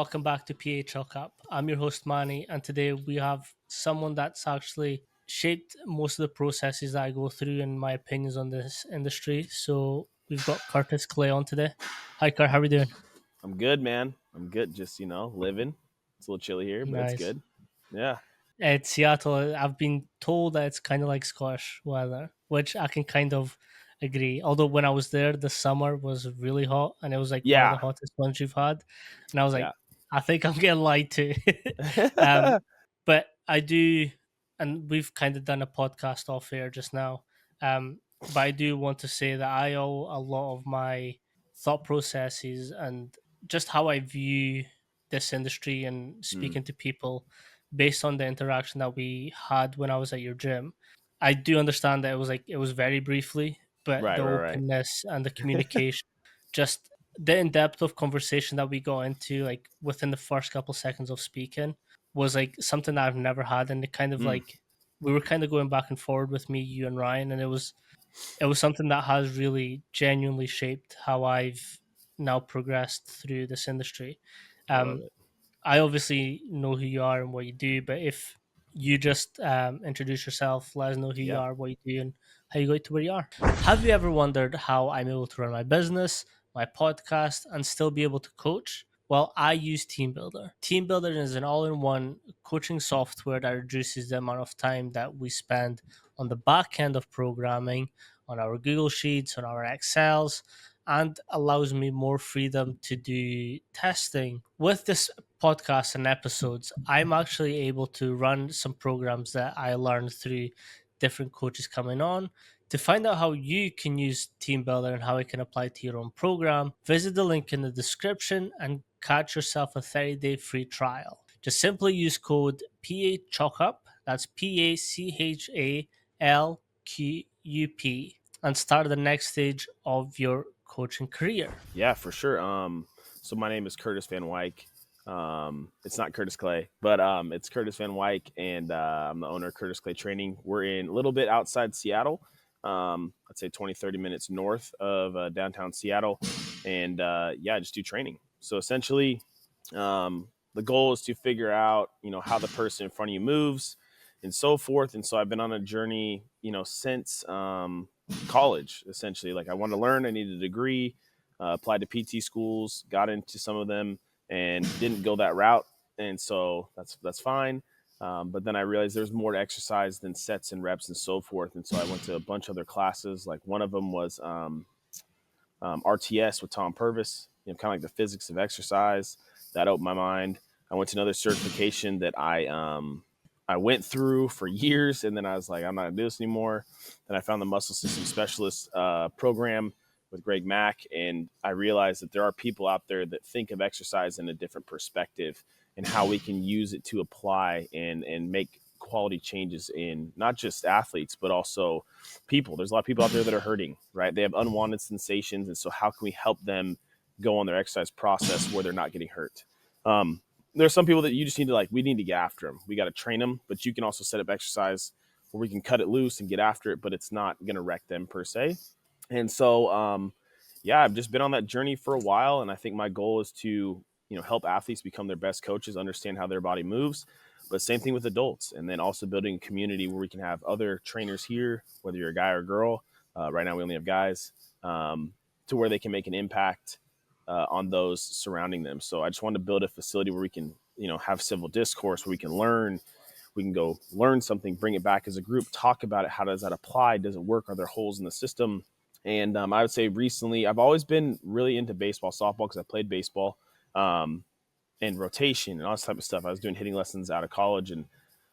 welcome back to PH Hookup. I'm your host Manny, and today we have someone that's actually shaped most of the processes that I go through and my opinions on this industry. So we've got Curtis Clay on today. Hi, Kurt. How are we doing? I'm good, man. I'm good. Just, living. It's a little chilly here, but it's Nice. good. Yeah. It's Seattle. I've been told that it's kind of like Scottish weather, which I can kind of agree. Although when I was there, the summer was really hot, and it was like one of the Yeah. hottest ones you've had. And I was like, Yeah. I think I'm getting lied to. um, but I do, and we've kind of done a podcast off air just now. But I do want to say that I owe a lot of my thought processes and just how I view this industry and Mm, speaking to people based on the interaction that we had when I was at your gym. I do understand that it was very briefly, but right, the right, openness and the communication, just the in depth of conversation that we got into, like within the first couple seconds of speaking, was like something that I've never had, and it kind of right. like we were kind of going back and forward with me, you and Ryan, and it was something that has really genuinely shaped how I've now progressed through this industry. I love Um, it. I obviously know who you are and what you do, but if you just introduce yourself, let us know who you Yeah. are, what you do, and how you got to where you are. Have you ever wondered how I'm able to run my business, my podcast, and still be able to coach? Well, I use TeamBuildr. TeamBuildr is an all in one coaching software that reduces the amount of time that we spend on the back end of programming, on our Google Sheets, on our Excels, and allows me more freedom to do testing. With this podcast and episodes, I'm actually able to run some programs that I learned through different coaches coming on. To find out how you can use TeamBuildr and how it can apply to your own program, visit the link in the description and catch yourself a 30-day free trial. Just simply use code PACHOCUP, that's PACHALQUP, and start the next stage of your coaching career. Yeah, for sure. So my name is Curtis Van Wyck. It's not Curtis Clay, but it's Curtis Van Wyck, and I'm the owner of Curtis Clay Training. We're in a little bit outside Seattle. I'd say 20, 30 minutes north of downtown Seattle. And yeah, I just do training. So essentially, the goal is to figure out, how the person in front of you moves and so forth. And so I've been on a journey, since college, essentially. Like I wanted to learn, I needed a degree, applied to PT schools, got into some of them, and didn't go that route. And so that's fine. But then I realized there's more to exercise than sets and reps and so forth. And so I went to a bunch of other classes. Like one of them was RTS with Tom Purvis, kind of like the physics of exercise. That opened my mind. I went to another certification that I went through for years, and then I was like, I'm not gonna do this anymore. Then I found the muscle system specialist program with Greg Mack, and I realized that there are people out there that think of exercise in a different perspective and how we can use it to apply and make quality changes in not just athletes but also people. There's a lot of people out there that are hurting, right? They have unwanted sensations, and so how can we help them go on their exercise process where they're not getting hurt? There are some people that you just need to we need to get after them. We got to train them, but you can also set up exercise where we can cut it loose and get after it, but it's not going to wreck them per se. And so, yeah, I've just been on that journey for a while, and I think my goal is to help athletes become their best coaches, understand how their body moves. But same thing with adults, and then also building a community where we can have other trainers here, whether you're a guy or a girl. Right now, we only have guys, to where they can make an impact on those surrounding them. So I just wanted to build a facility where we can, have civil discourse, where we can learn. We can go learn something, bring it back as a group, talk about it. How does that apply? Does it work? Are there holes in the system? And I would say recently, I've always been really into baseball, softball, because I played baseball, and rotation and all this type of stuff. I was doing hitting lessons out of college, and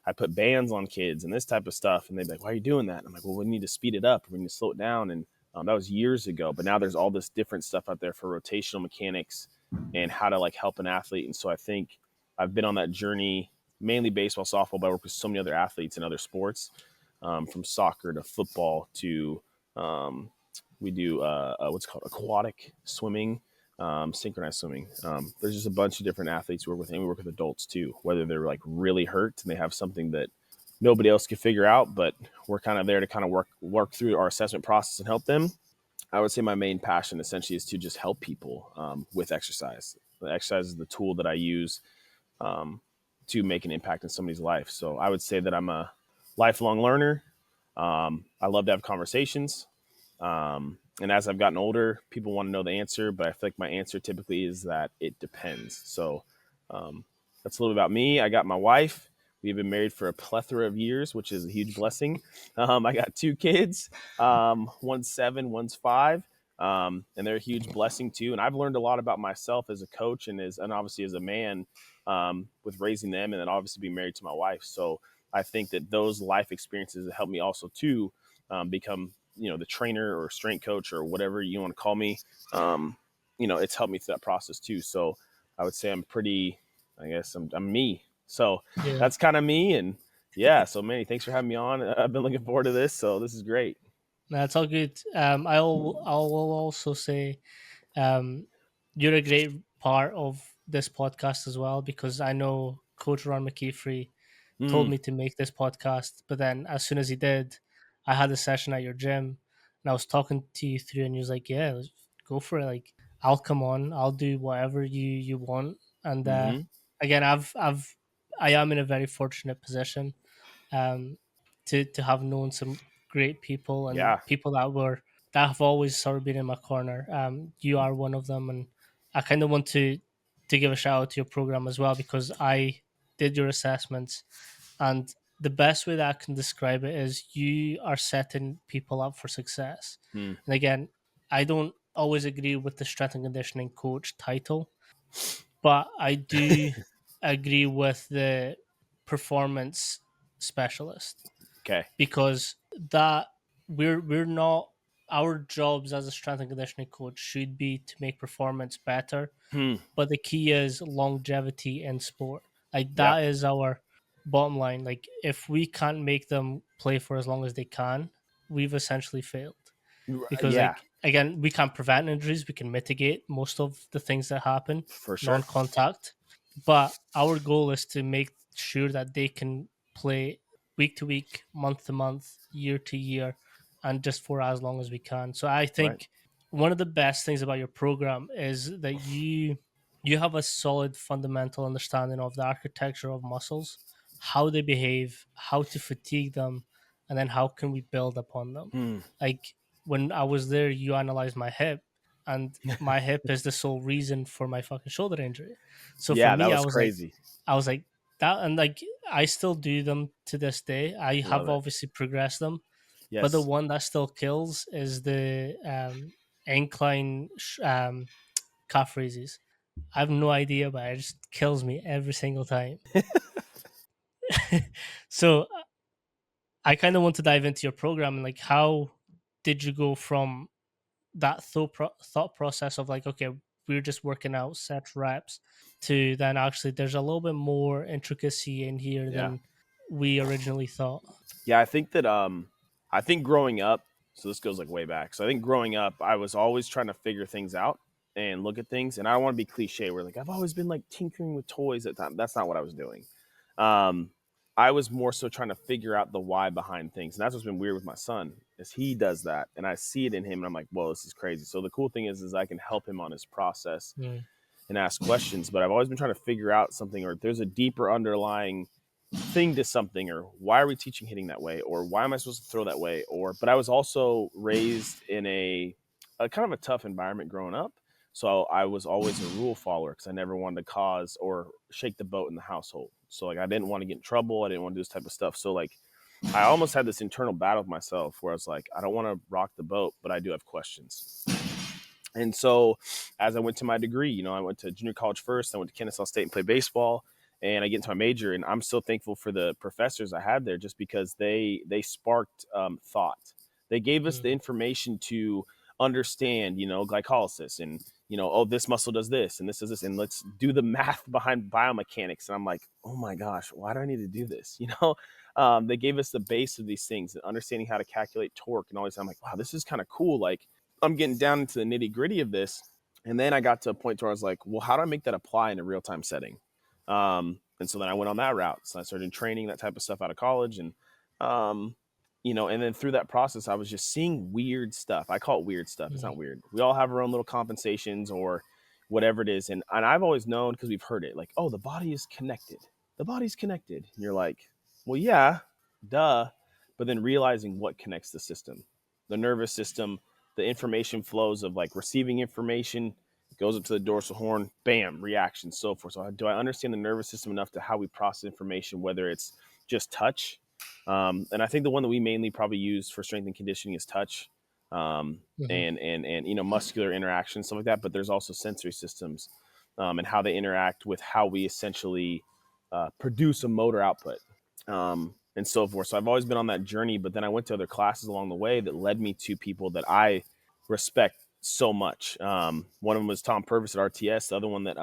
I put bands on kids and this type of stuff. And they'd be like, why are you doing that? And I'm like, well, we need to speed it up. We need to slow it down. And that was years ago. But now there's all this different stuff out there for rotational mechanics and how to help an athlete. And so I think I've been on that journey, mainly baseball, softball, but I work with so many other athletes in other sports, from soccer to football to we do what's called aquatic swimming, synchronized swimming. There's just a bunch of different athletes we work with, and we work with adults too, whether they're really hurt and they have something that nobody else can figure out, but we're kind of there to kind of work through our assessment process and help them. I would say my main passion essentially is to just help people with exercise. The exercise is the tool that I use um, to make an impact in somebody's life. So I would say that I'm a lifelong learner. I love to have conversations. And as I've gotten older, people want to know the answer, but I feel like my answer typically is that it depends. So um, that's a little about me. I got my wife. We've been married for a plethora of years, which is a huge blessing. I got two kids. One's 7, one's 5. And they're a huge blessing too. And I've learned a lot about myself as a coach and obviously as a man with raising them, and then obviously being married to my wife. So I think that those life experiences have helped me also too become the trainer or strength coach or whatever you want to call me. It's helped me through that process too. So I would say I'm pretty. I guess I'm me. So Yeah, that's kind of me. And yeah. So Manny, thanks for having me on. I've been looking forward to this. So this is great. that's all good. I will also say, um, you're a great part of this podcast as well, because I know Coach Ron McKeefrey told Mm, me to make this podcast, but then as soon as he did, I had a session at your gym, and I was talking to you through, and he was like, "Yeah, let's go for it. Like, I'll come on. I'll do whatever you want." And mm-hmm. again, I am in a very fortunate position, um, to have known some great people and Yeah. people that have always sort of been in my corner. You are one of them, and I kind of want to give a shout out to your program as well, because I did your assessments, and the best way that I can describe it is you are setting people up for success. Mm, And again, I don't always agree with the strength and conditioning coach title, but I do agree with the performance specialist, okay. because that we're not, our jobs as a strength and conditioning coach should be to make performance better, Hmm. but the key is longevity in sport. Like, Yeah. that is our bottom line. Like, if we can't make them play for as long as they can, we've essentially failed. Because, Yeah. like, again, we can't prevent injuries, we can mitigate most of the things that happen, For sure. non-contact, but our goal is to make sure that they can play week to week, month to month, year to year, and just for as long as we can. So I Right. think one of the best things about your program is that you have a solid fundamental understanding of the architecture of muscles, how they behave, how to fatigue them, and then how can we build upon them. Hmm. Like, when I was there, you analyzed my hip, and my hip is the sole reason for my fucking shoulder injury. So for Yeah, that me, was crazy. I was like that, and like, I still do them to this day. I Love have it. obviously progressed them, but the Yes. one that still kills is the incline calf raises. I have no idea, but it just kills me every single time. So I kind of want to dive into your program, and like, how did you go from that thought process of like, okay, we're just working out set reps, to then actually there's a little bit more intricacy in here Yeah. than we originally thought. Yeah, I think growing up, so this goes like way back. So I think growing up, I was always trying to figure things out and look at things. And I don't want to be cliche where like I've always been like tinkering with toys at time. That's not what I was doing. Um, I was more so trying to figure out the why behind things. And that's what's been weird with my son is he does that. And I see it in him and I'm like, whoa, this is crazy. So the cool thing is I can help him on his process Mm, and ask questions. But I've always been trying to figure out something or there's a deeper underlying thing to something or why are we teaching hitting that way or why am I supposed to throw that way or but I was also raised in a kind of a tough environment growing up, so I was always a rule follower because I never wanted to cause or shake the boat in the household. So like I didn't want to get in trouble, I didn't want to do this type of stuff. So like I almost had this internal battle with myself where I was like, I don't want to rock the boat, but I do have questions. And so as I went to my degree, I went to junior college first. I went to Kennesaw State and played baseball. And I get into my major, and I'm still thankful for the professors I had there, just because they sparked thought. They gave us the mm, information to understand, glycolysis, and oh, this muscle does this, and this does this, and let's do the math behind biomechanics. And I'm like, oh my gosh, why do I need to do this? They gave us the base of these things and understanding how to calculate torque and all this. I'm like, wow, this is kind of cool. Like I'm getting down into the nitty gritty of this. And then I got to a point where I was like, well, how do I make that apply in a real time setting? And so then I went on that route. So I started training that type of stuff out of college. Um, and then through that process, I was just seeing weird stuff. I call it weird stuff. It's mm, not weird. We all have our own little compensations or whatever it is. And I've always known, because we've heard it, like, oh, the body is connected. The body's connected. And you're like, well, yeah, duh. But then realizing what connects the system, the nervous system, the information flows of like receiving information, goes up to the dorsal horn, bam, reaction, so forth. So do I understand the nervous system enough to how we process information, whether it's just touch? And I think the one that we mainly probably use for strength and conditioning is touch, Hmm. and muscular interaction, stuff like that. But there's also sensory systems, and how they interact with how we essentially produce a motor output, and so forth. So I've always been on that journey, but then I went to other classes along the way that led me to people that I respect so much. One of them was Tom Purvis at RTS. The other one that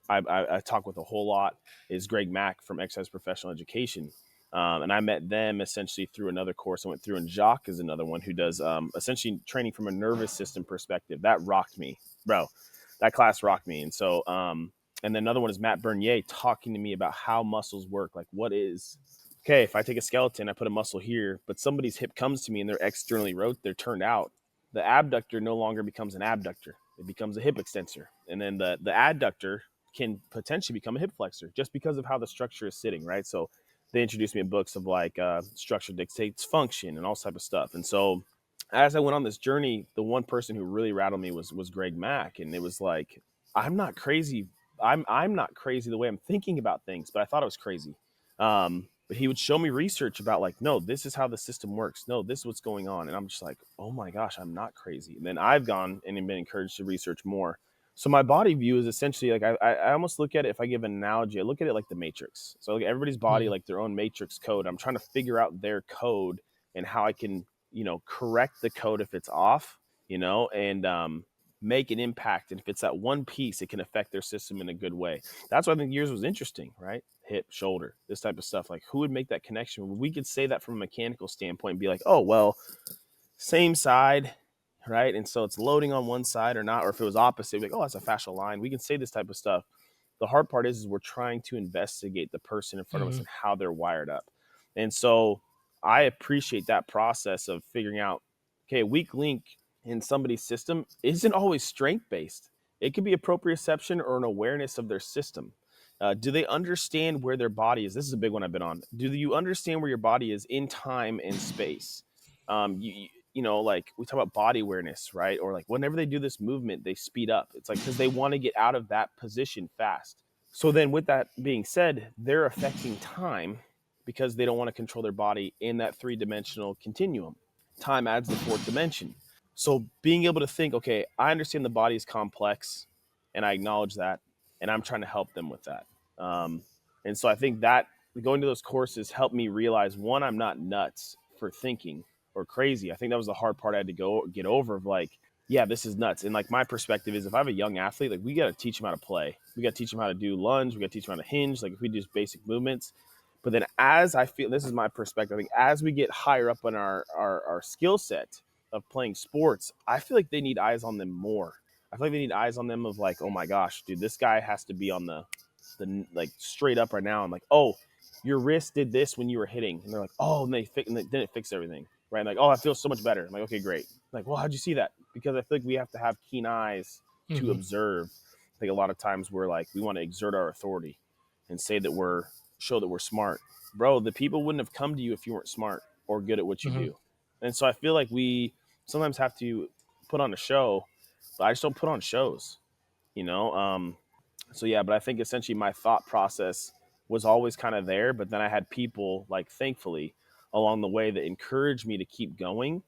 I talk with a whole lot is Greg Mack from Exercise Professional Education. And I met them essentially through another course I went through, and Jacques is another one who does essentially training from a nervous system perspective. That rocked me, bro. That class rocked me. And then another one is Matt Bernier talking to me about how muscles work. Like, what is, okay, if I take a skeleton, I put a muscle here, but somebody's hip comes to me and they're externally they're turned out. The abductor no longer becomes an abductor; it becomes a hip extensor, and then the adductor can potentially become a hip flexor just because of how the structure is sitting, right? So they introduced me in books of like structure dictates function and all type of stuff. And so as I went on this journey, the one person who really rattled me was Greg Mack, and it was like, I'm not crazy. I'm not crazy the way I'm thinking about things, but I thought I was crazy. But he would show me research about like, no, this is how the system works. No, this is what's going on, and I'm just like, oh my gosh, I'm not crazy. And then I've gone and been encouraged to research more. So my body view is essentially like I almost look at it, if I give an analogy, I look at it like the matrix. So like everybody's body, Hmm. like their own matrix code. I'm trying to figure out their code and how I can, correct the code if it's off, and make an impact. And if it's that one piece, it can affect their system in a good way. That's why I think yours was interesting, right? Hip, shoulder, this type of stuff. Like, who would make that connection? We could say that from a mechanical standpoint and be like, oh, well, same side, right? And so it's loading on one side or not. Or if it was opposite, like, oh, that's a fascial line. We can say this type of stuff. The hard part is we're trying to investigate the person in front of us Hmm. and how they're wired up. And so I appreciate that process of figuring out, okay, a weak link in somebody's system isn't always strength based. It could be a proprioception or an awareness of their system. Do they understand where their body is? This is a big one I've been on. Do you understand where your body is in time and space? Like we talk about body awareness, right? Or like whenever they do this movement, they speed up. It's like because they want to get out of that position fast. So then, with that being said, they're affecting time because they don't want to control their body in that three-dimensional continuum. Time adds the fourth dimension. So being able to think, okay, I understand the body is complex, and I acknowledge that, and I'm trying to help them with that. Um, and so I think that going to those courses helped me realize, one, I'm not nuts for thinking or crazy. I think that was the hard part I had to go get over of like, yeah, this is nuts. And like my perspective is if I have a young athlete, like we got to teach him how to play. We got to teach him how to do lunge. We got to teach him how to hinge. Like if we do just basic movements. But then as I feel, this is my perspective, I think as we get higher up in our skill set of playing sports, I feel like they need eyes on them more. I feel like they need eyes on them of like, oh my gosh, dude, this guy has to be on the like straight up right now. I'm like, oh, your wrist did this when you were hitting, and they're like, oh, and then it fixed everything, right? And like, oh, I feel so much better. I'm like, okay, great. Like, well, how'd you see that? Because I feel like we have to have keen eyes to Hmm. observe. I think a lot of times we're like, we want to exert our authority and say that we're show that we're smart, bro. The people wouldn't have come to you if you weren't smart or good at what you Hmm. do. And so I feel like we sometimes have to put on a show, but I just don't put on shows, you know. So yeah, but I think essentially my thought process was always kind of there, but then I had people like thankfully along the way that encouraged me to keep going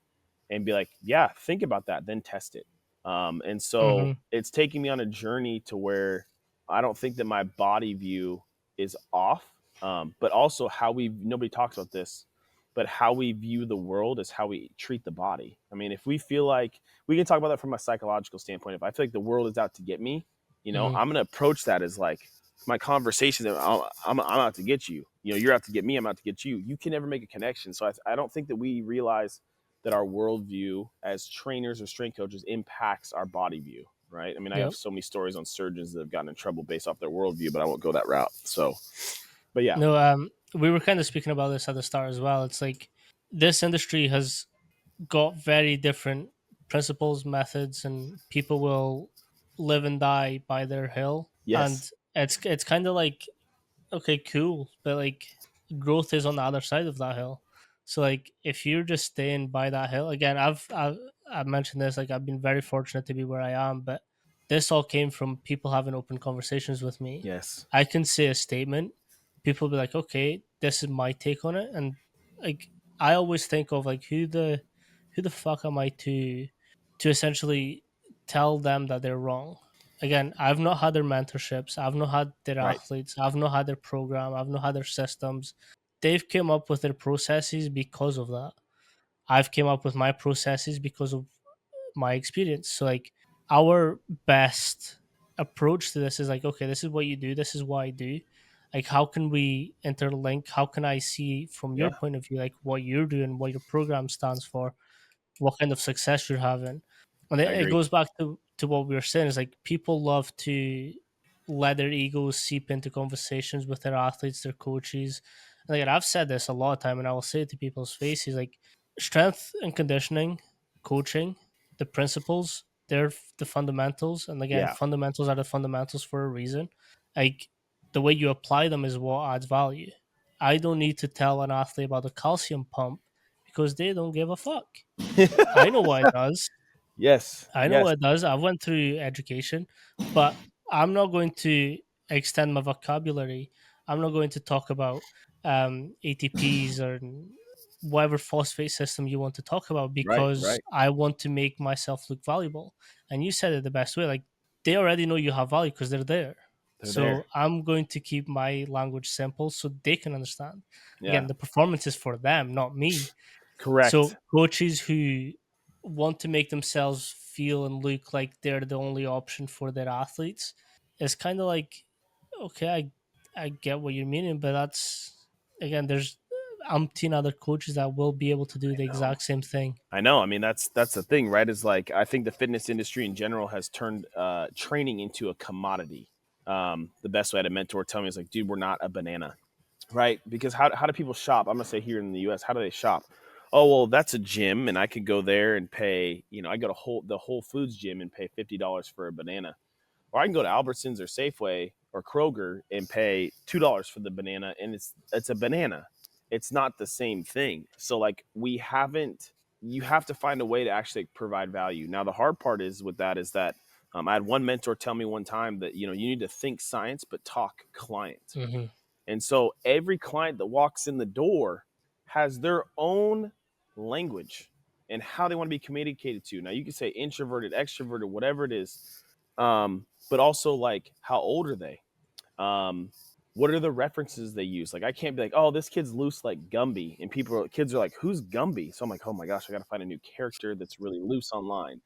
and be like, yeah, think about that, then test it. And so Hmm. it's taking me on a journey to where I don't think that my body view is off, but also how we nobody talks about this, but how we view the world is how we treat the body. I mean, if we feel like we can talk about that from a psychological standpoint, if I feel like the world is out to get me, Hmm. I'm going to approach that as like my conversations. I'm out to get you. You're out to get me. I'm out to get you. You can never make a connection. So I don't think that we realize that our worldview as trainers or strength coaches impacts our body view, right? I mean, I have Yep. so many stories on surgeons that have gotten in trouble based off their worldview, but I won't go that route. So, but yeah. No, we were kind of speaking about this at the start as well. It's like this industry has got very different principles, methods, and people will live and die by their hill, and Yes. it's kind of like, okay, cool, but like growth is on the other side of that hill. So like if you're just staying by that hill, again, I've mentioned this, like I've been very fortunate to be where I am, but this all came from people having open conversations with me. Yes. I can say a statement, people be like, okay, this is my take on it, and like I always think of like who the fuck am I to essentially tell them that they're wrong. Again, I've not had their mentorships, I've not had their Right. athletes, I've not had their program, I've not had their systems. They've come up with their processes because of that. I've came up with my processes because of my experience. So like our best approach to this is like, okay, this is what you do, this is what I do. Like how can we interlink? How can I see from your Yeah. point of view like what you're doing, what your program stands for, what kind of success you're having. And I it agree. goes back to what we were saying is like people love to let their egos seep into conversations with their athletes, their coaches. And again, I've said this a lot of time and I will say it to people's faces like strength and conditioning, coaching, the principles, they're the fundamentals. And again, Yeah. fundamentals are the fundamentals for a reason. Like the way you apply them is what adds value. I don't need to tell an athlete about the calcium pump because they don't give a fuck. I know what it does. Yes. I know Yes. what it does. I went through education, but I'm not going to extend my vocabulary. I'm not going to talk about ATPs or whatever phosphate system you want to talk about Right. because Right. I want to make myself look valuable. And you said it the best way. Like they already know you have value because they're there. They're there. So I'm going to keep my language simple so they can understand. Yeah. Again, the performance is for them, not me. Correct. So coaches who want to make themselves feel and look like they're the only option for their athletes is kind of like, okay, I get what you're meaning, but that's again, there's umpteen other coaches that will be able to do the No. exact same thing. I know. I mean, that's the thing, right? Is like I think the fitness industry in general has turned training into a commodity. The best way I had a mentor tell me is like, dude, we're not a banana, right? Because how do people shop? I'm gonna say here in the U.S., how do they shop? Oh well, that's a gym, and I could go there and pay. I go to the Whole Foods gym and pay $50 for a banana, or I can go to Albertsons or Safeway or Kroger and pay $2 for the banana, and it's a banana. It's not the same thing. So like we haven't. You have to find a way to actually provide value. Now the hard part is with that is that I had one mentor tell me one time that you need to think science but talk client. Hmm. And so every client that walks in the door has their own language and how they want to be communicated to. Now you can say introverted, extroverted, whatever it is, but also like how old are they? Um, what are the references they use? Like I can't be like, oh, this kid's loose like Gumby, and kids are like, who's Gumby? So I'm like, oh my gosh, I got to find a new character that's really loose online.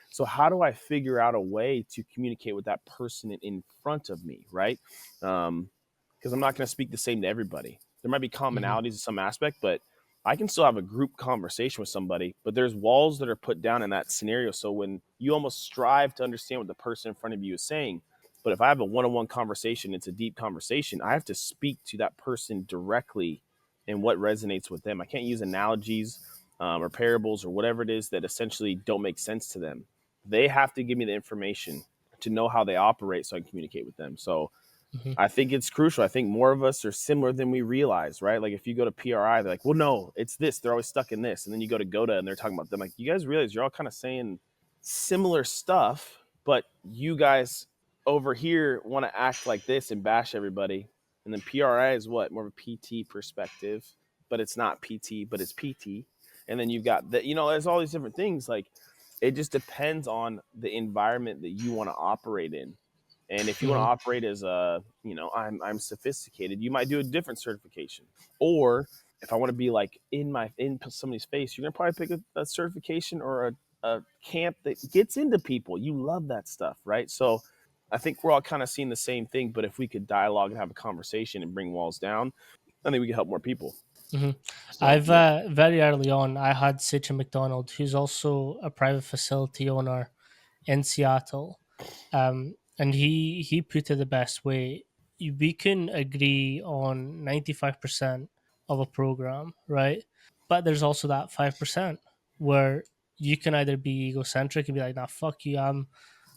So how do I figure out a way to communicate with that person in front of me, right? Because I'm not going to speak the same to everybody. There might be Hmm. commonalities in some aspect, but I can still have a group conversation with somebody. But there's walls that are put down in that scenario. So when you almost strive to understand what the person in front of you is saying, but if I have a one-on-one conversation, it's a deep conversation. I have to speak to that person directly and what resonates with them. I can't use analogies or parables or whatever it is that essentially don't make sense to them. They have to give me the information to know how they operate so I can communicate with them. So Hmm. I think it's crucial. I think more of us are similar than we realize, right? Like if you go to PRI, they're like, well, no, it's this. They're always stuck in this. And then you go to GOTA and they're talking about them. Like, you guys realize you're all kind of saying similar stuff, but you guys over here want to act like this and bash everybody. And then PRI is what? More of a PT perspective, but it's not PT, but it's PT. And then you've got that, there's all these different things. Like it just depends on the environment that you want to operate in. And if you want to Hmm. operate as I'm sophisticated, you might do a different certification. Or if I want to be like in somebody's face, you're gonna probably pick a certification or a camp that gets into people. You love that stuff, right? So I think we're all kind of seeing the same thing, but if we could dialogue and have a conversation and bring walls down, I think we could help more people. Hmm. So I've yeah. very early on, I had Sitchin McDonald, who's also a private facility owner in Seattle, and he put it the best way. We can agree on 95% of a program, right? But there's also that 5% where you can either be egocentric and be like, "Nah, fuck you,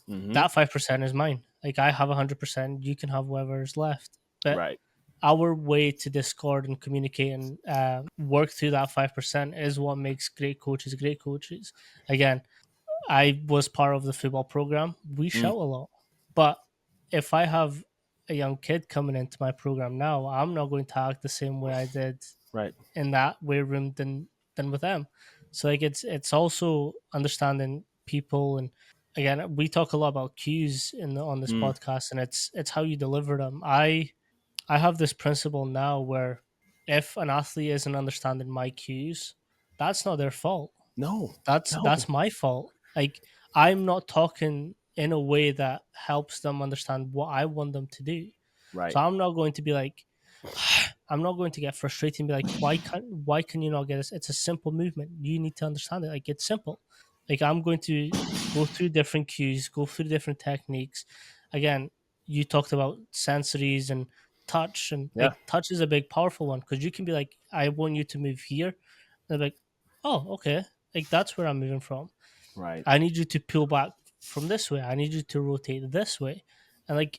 Mm-hmm. That 5% is mine. Like I have 100%, you can have whatever's left. But Right. our way to discord and communicate and work through that 5% is what makes great coaches great coaches. Again, I was part of the football program. We Mm, shout a lot, but if I have a young kid coming into my program now, I'm not going to act the same way I did right. in that weight room than with them. So like it's also understanding people. And again, we talk a lot about cues on this Mm, podcast, and it's how you deliver them. I have this principle now where if an athlete isn't understanding my cues, that's not their fault. no. That's No. my fault. Like I'm not talking in a way that helps them understand what I want them to do. So Right. I'm not going to be like, I'm not going to get frustrated and be like, why can you not get this? It's a simple movement. You need to understand it. Like it's simple. Like I'm going to go through different cues, go through different techniques. Again, you talked about sensories and touch, and Yeah. like touch is a big powerful one because you can be like, I want you to move here. And they're like, oh, okay. Like that's where I'm moving from. Right. I need you to peel back from this way. I need you to rotate this way. And like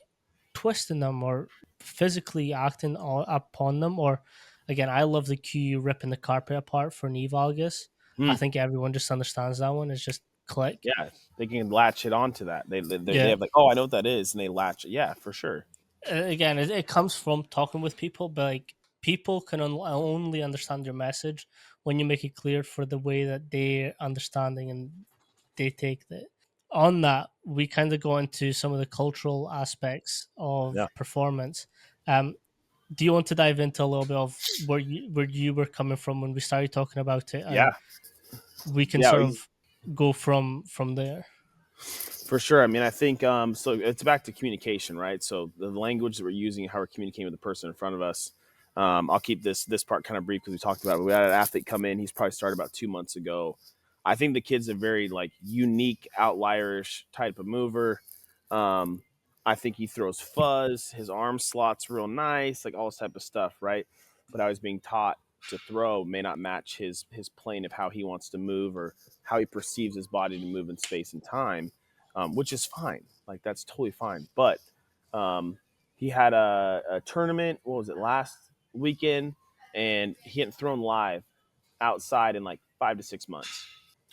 twisting them or physically acting upon them. Or again, I love the cue ripping the carpet apart for knee valgus. I Mm, think everyone just understands that one. It's just click. yeah. They can latch it onto that. They Yeah. have like, oh, I know what that is, and they latch it. Yeah, for sure. Again, it comes from talking with people, but like people can only understand your message when you make it clear for the way that they're understanding and they take it. On that, we kind of go into some of the cultural aspects Yeah. of performance. Um, do you want to dive into a little bit of where you were coming from when we started talking about it, Yeah. and we can Yeah. sort of go from there? For sure. I mean, I think so. It's back to communication, right? So the language that we're using, how we're communicating with the person in front of us. I'll keep this part kind of brief because we talked about it. We had an athlete come in. He's probably started about 2 months ago. I think the kid's a very like unique, outlierish type of mover. Um, I think he throws fuzz. His arm slots real nice, like all this type of stuff, right? But I was being taught to throw may not match his plane of how he wants to move or how he perceives his body to move in space and time, which is fine. Like that's totally fine. But um, he had a tournament. What was it last weekend? And he hadn't thrown live outside in like 5 to 6 months.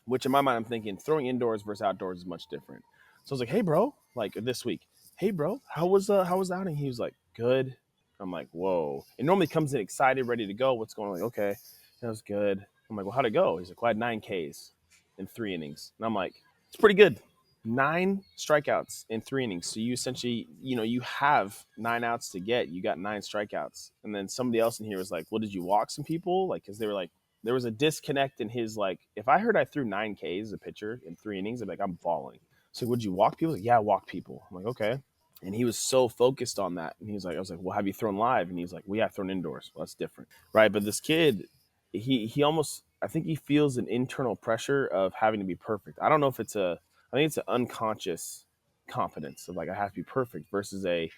Which in my mind, I'm thinking throwing indoors versus outdoors is much different. So I was like, "Hey, bro!" Like this week, "Hey, bro, how was the outing?" He was like, "Good." I'm like, "Whoa!" It normally comes in excited, ready to go. What's going on? Like, okay, that was good. I'm like, "Well, how'd it go?" He's like, "Well, I had 9 Ks in 3 innings," and I'm like, "It's pretty good." 9 strikeouts in 3 innings. So you essentially, you have 9 outs to get. You got 9 strikeouts. And then somebody else in here was like, well, did you walk some people? Like, because they were like, there was a disconnect in his, like, if I heard I threw 9 Ks as a pitcher in 3 innings, I'm like, I'm balling. So would you walk people? Like, yeah, walk people. I'm like, okay. And he was so focused on that. And he was like, I was like, well, have you thrown live? And he's like, we have thrown indoors. Well, that's different. Right. But this kid, he almost, I think he feels an internal pressure of having to be perfect. I don't know if I think it's an unconscious confidence of like I have to be perfect versus a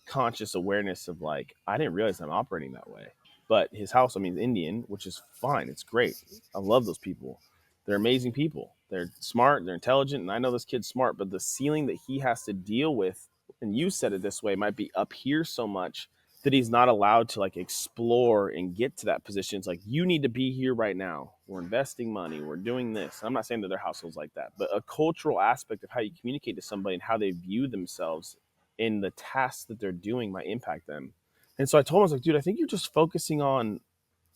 conscious awareness of like I didn't realize I'm operating that way. But his house, I mean, is Indian, which is fine. It's great. I love those people. They're amazing people. They're smart. They're intelligent, and I know this kid's smart. But the ceiling that he has to deal with, and you said it this way, might be up here so much that he's not allowed to like explore and get to that position. It's like you need to be here right now. We're investing money. We're doing this. I'm not saying that their households like that, but a cultural aspect of how you communicate to somebody and how they view themselves in the tasks that they're doing might impact them. And so I told him, I was like, dude, I think you're just focusing on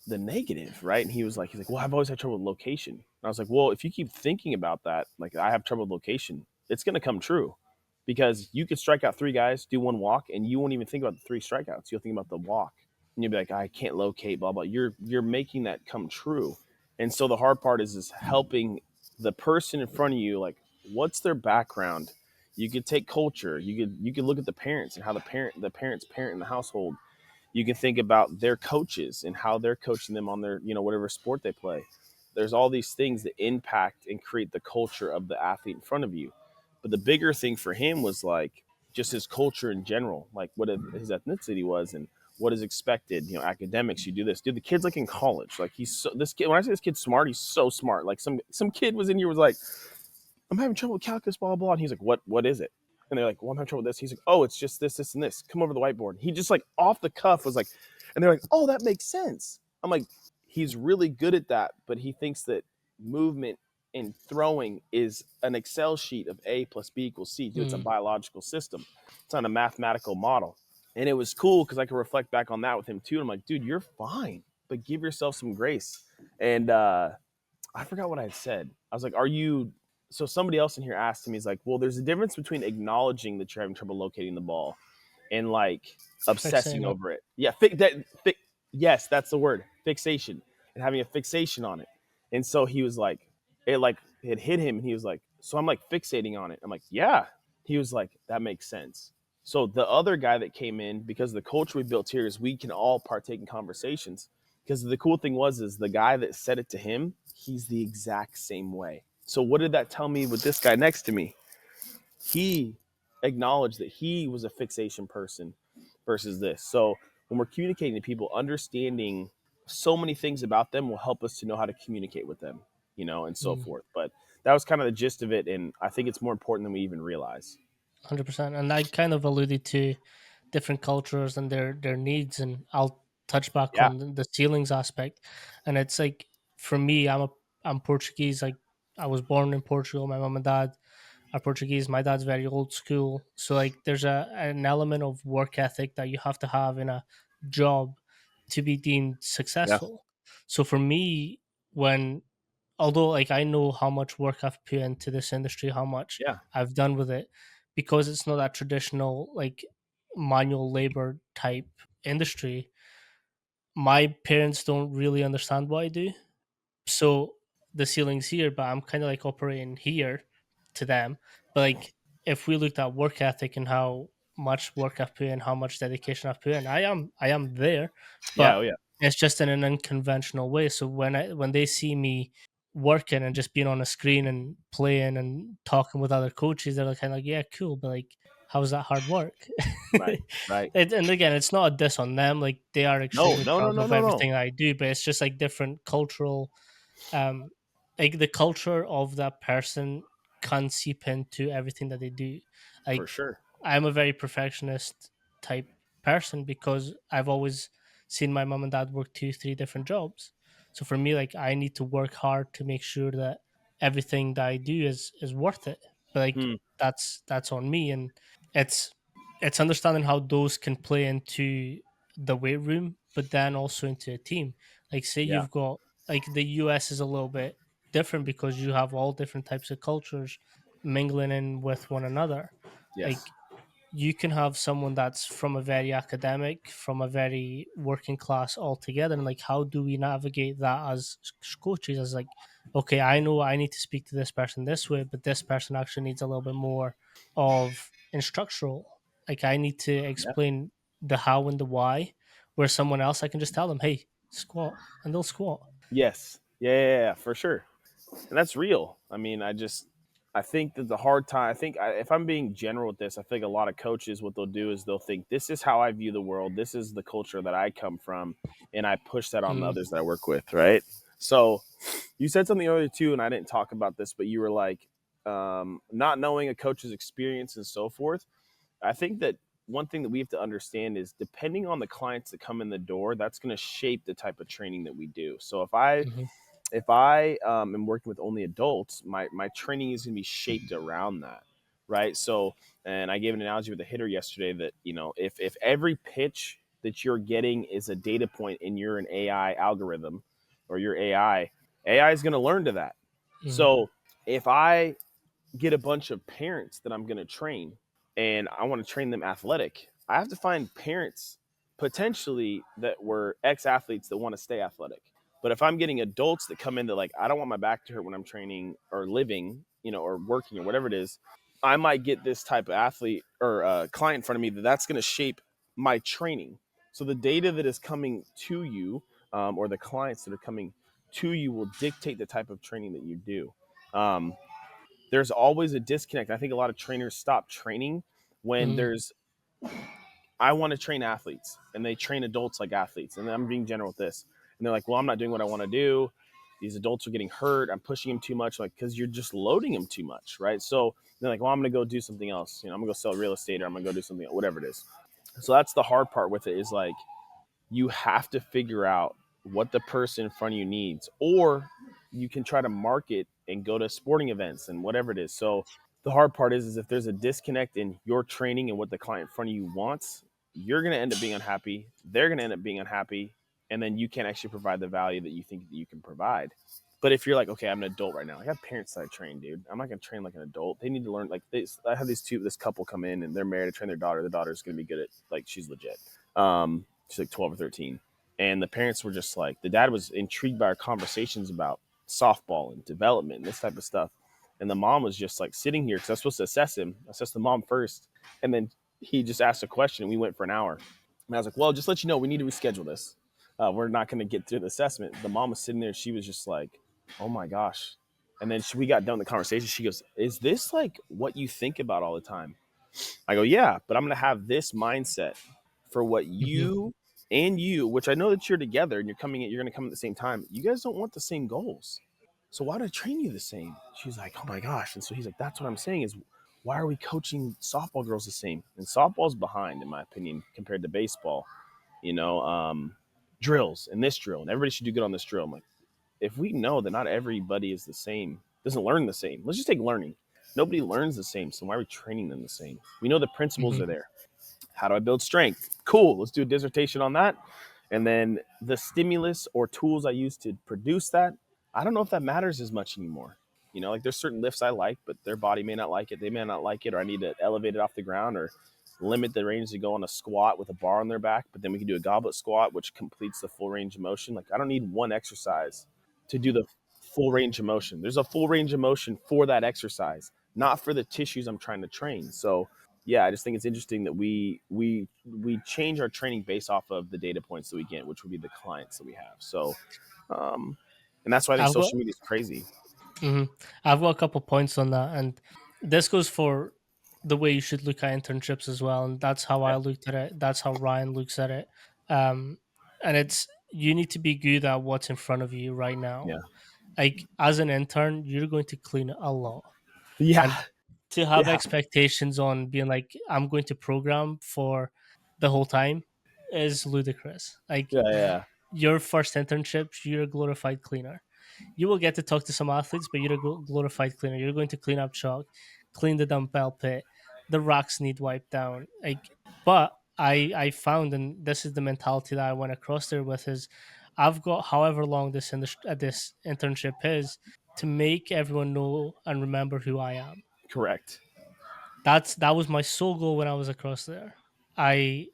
the negative, right? And he's like, well, I've always had trouble with location. And I was like, well, if you keep thinking about that, like I have trouble with location, it's going to come true because you could strike out 3 guys, do 1 walk, and you won't even think about the 3 strikeouts. You'll think about the walk, and you'll be like, I can't locate, blah blah. You're making that come true, and so the hard part is helping the person in front of you. Like, what's their background? You could take culture. You could look at the parents and how the parents parent in the household. You can think about their coaches and how they're coaching them on their, whatever sport they play. There's all these things that impact and create the culture of the athlete in front of you. But the bigger thing for him was like just his culture in general, like what his ethnicity was and what is expected. Academics, you do this. Dude, the kid's like in college. Like this kid. When I say this kid's smart, he's so smart. Like some kid was in here was like I'm having trouble with calculus, blah, blah, blah. And he's like, what is it? And they're like, well, I'm having trouble with this. He's like, oh, it's just this, this, and this. Come over to the whiteboard. He just like off the cuff was like, and they're like, oh, that makes sense. I'm like, he's really good at that, but he thinks that movement and throwing is an Excel sheet of A plus B equals C. Dude, it's a Mm. biological system. It's not a mathematical model. And it was cool because I could reflect back on that with him too. And I'm like, dude, you're fine, but give yourself some grace. And I forgot what I had said. I was like, are you? So somebody else in here asked him, he's like, well, there's a difference between acknowledging that you're having trouble locating the ball and like obsessing Fixating on. over it. Yeah, yes, that's the word, fixation, and having a fixation on it. And so he was like it hit him, and he was like, so I'm like fixating on it. I'm like, yeah. He was like, that makes sense. So the other guy that came in, because the culture we built here is we can all partake in conversations. Because the cool thing was, is the guy that said it to him, he's the exact same way. So what did that tell me with this guy next to me? He acknowledged that he was a fixation person versus this. So when we're communicating to people, understanding so many things about them will help us to know how to communicate with them, and so Mm. forth. But that was kind of the gist of it. And I think it's more important than we even realize. 100%. And I kind of alluded to different cultures and their needs, and I'll touch back Yeah. on the ceilings aspect. And it's like, for me, I'm Portuguese. Like, I was born in Portugal. My mom and dad are Portuguese. My dad's very old school. So like, there's an element of work ethic that you have to have in a job to be deemed Yeah. successful. So for me, when although like I know how much work I've put into this industry, how much Yeah. I've done with it, because it's not that traditional like manual labor type industry. My parents don't really understand what I do, so the ceiling's here, but I'm kind of like operating here to them. But like, if we looked at work ethic and how much work I've put in, how much dedication I've put in, I am there, Yeah. Oh but yeah. it's just in an unconventional way. So when they see me working and just being on a screen and playing and talking with other coaches, they're kind of like, yeah, cool, but like, how's that hard work? Right. Right. And again, it's not a diss on them. Like, they are No. extremely No. No. proud No. of No. No. everything I do, but it's just like different cultural, um like the culture of that person can seep into everything that they do. For Like, sure. I'm a very perfectionist type person because I've always seen my mom and dad work 2 3 different jobs. So for me, like, I need to work hard to make sure that everything that I do is worth it. But like, Hmm. that's on me. And it's it's understanding how those can play into the weight room, but then also into a team. Like, say Yeah. you've got, like, the US is a little bit different because you have all different types of cultures mingling in with one another. Yes. Like, you can have someone that's from a very academic, from a very working class altogether, and like, how do we navigate that as coaches? As like, okay, I know I need to speak to this person this way, but this person actually needs a little bit more of instructional. Like, I need to Yeah. explain the how and the why, where someone else, I can just tell them, hey, squat, and they'll squat. Yes. Yeah. Yeah. Yeah. For sure. And that's real. I mean, I think that the hard time. If I'm being general with this, I think a lot of coaches, what they'll do is they'll think this is how I view the world. This is the culture that I come from, and I push that on the Mm, others that I work with. Right. So you said something earlier too, and I didn't talk about this, but you were like, not knowing a coach's experience and so forth. I think that one thing that we have to understand is depending on the clients that come in the door, that's going to shape the type of training that we do. So mhm, if I am working with only adults, my training is going to be shaped around that, right? So, and I gave an analogy with a hitter yesterday that if every pitch that you're getting is a data point and you're an AI algorithm or your AI is going to learn to that. mhm, So if I get a bunch of parents that I'm going to train and I want to train them athletic, I have to find parents potentially that were ex athletes that want to stay athletic. But if I'm getting adults that come in that like, I don't want my back to hurt when I'm training or living, or working or whatever it is, I might get this type of athlete or client in front of me that's going to shape my training. So the data that is coming to you or the clients that are coming to you will dictate the type of training that you do. Um, there's always a disconnect. I think a lot of trainers stop training when mhm, there's I want to train athletes and they train adults like athletes. And I'm being general with this. And they're like, well, I'm not doing what I want to do. these adults are getting hurt. I'm pushing them too much, like because you're just loading them too much, right? So they're like, well, I'm going to go do something else. I'm going to go sell real estate, or I'm going to go do something, whatever it is. So that's the hard part with it, is like you have to figure out what the person in front of you needs, or you can try to market and go to sporting events and whatever it is. So the hard part is if there's a disconnect in your training and what the client in front of you wants, you're going to end up being unhappy. They're going to end up being unhappy, and then you can't actually provide the value that you think that you can provide. But if you're like, okay, I'm an adult right now. I got parents that I train, dude. I'm not gonna train like an adult. They need to learn. Like I have this couple come in and they're married to train their daughter. The daughter's gonna be good at, like, she's legit. She's like 12 or 13, and the parents were just like, the dad was intrigued by our conversations about softball and development and this type of stuff, and the mom was just like sitting here because I was supposed to assess him, assess the mom first, and then he just asked a question. And we went for an hour, and I was like, well, just let you know, we need to reschedule this. We're not going to get through the assessment. The mom was sitting there. She was just like, oh my gosh. And then we got done with the conversation. She goes, is this like what you think about all the time? I go, yeah, but I'm going to have this mindset for what Hmm. you, which I know that you're together and you're going to come at the same time. You guys don't want the same goals. So why do I train you the same? She's like, oh my gosh. And so he's like, that's what I'm saying is, why are we coaching softball girls the same? And softball's behind, in my opinion, compared to baseball, you know, drills and this drill, and everybody should do good on this drill. I'm like, if we know that not everybody is the same, doesn't learn the same, let's just take learning. Nobody learns the same. So why are we training them the same? We know the principles Hmm. are there. How do I build strength? Cool. Let's do a dissertation on that. And then the stimulus or tools I use to produce that, I don't know if that matters as much anymore. Like there's certain lifts I like, but their body may not like it. They may not like it, or I need to elevate it off the ground, or limit the range to go on a squat with a bar on their back. But then we can do a goblet squat, which completes the full range of motion. Like I don't need one exercise to do the full range of motion. There's a full range of motion for that exercise, not for the tissues I'm trying to train. So yeah, I just think it's interesting that we change our training based off of the data points that we get, which would be the clients that we have. So, um, and that's why I think I've got social media is crazy. hmm I've got a couple points on that, and this goes for the way you should look at internships as well, and that's how Okay. I looked at it. That's how Ryan looks at it. Um, and it's you need to be good at what's in front of you right now. Yeah. Like as an intern, you're going to clean a lot, Yeah. and to have Yeah. expectations on being like I'm going to program for the whole time is ludicrous. Like Yeah. Yeah. your first internship, you're a glorified cleaner. You will get to talk to some athletes, but you're a glorified cleaner. You're going to clean up chalk, clean the dumbbell pit. The racks need wiped down. Like, but I found, and this is the mentality that I went across there with, is I've got however long this internship is to make everyone know and remember who I am. Correct. That was my sole goal when I was across there. I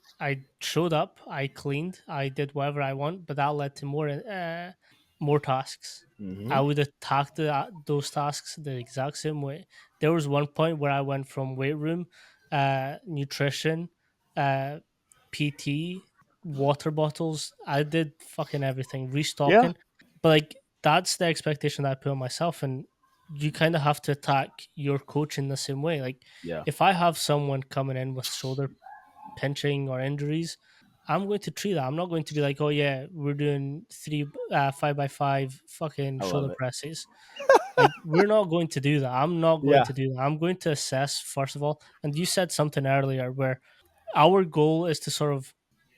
showed up, I cleaned, I did whatever I want, but that led to more tasks. Mm-hmm. I would attack those tasks the exact same way. There was one point where I went from weight room, nutrition, uh, PT, water bottles. I did fucking everything, Yeah. restocking. But like that's the expectation that I put on myself, and you kind of have to attack your coach in the same way. Like Yeah. if I have someone coming in with shoulder pinching or injuries, I'm going to treat that. I'm not going to be like, oh yeah, we're doing 5x5 fucking I love shoulder it. presses. Like we're not going to do that. I'm not going Yeah. to do that. I'm going to assess first of all. And you said something earlier where our goal is to sort of,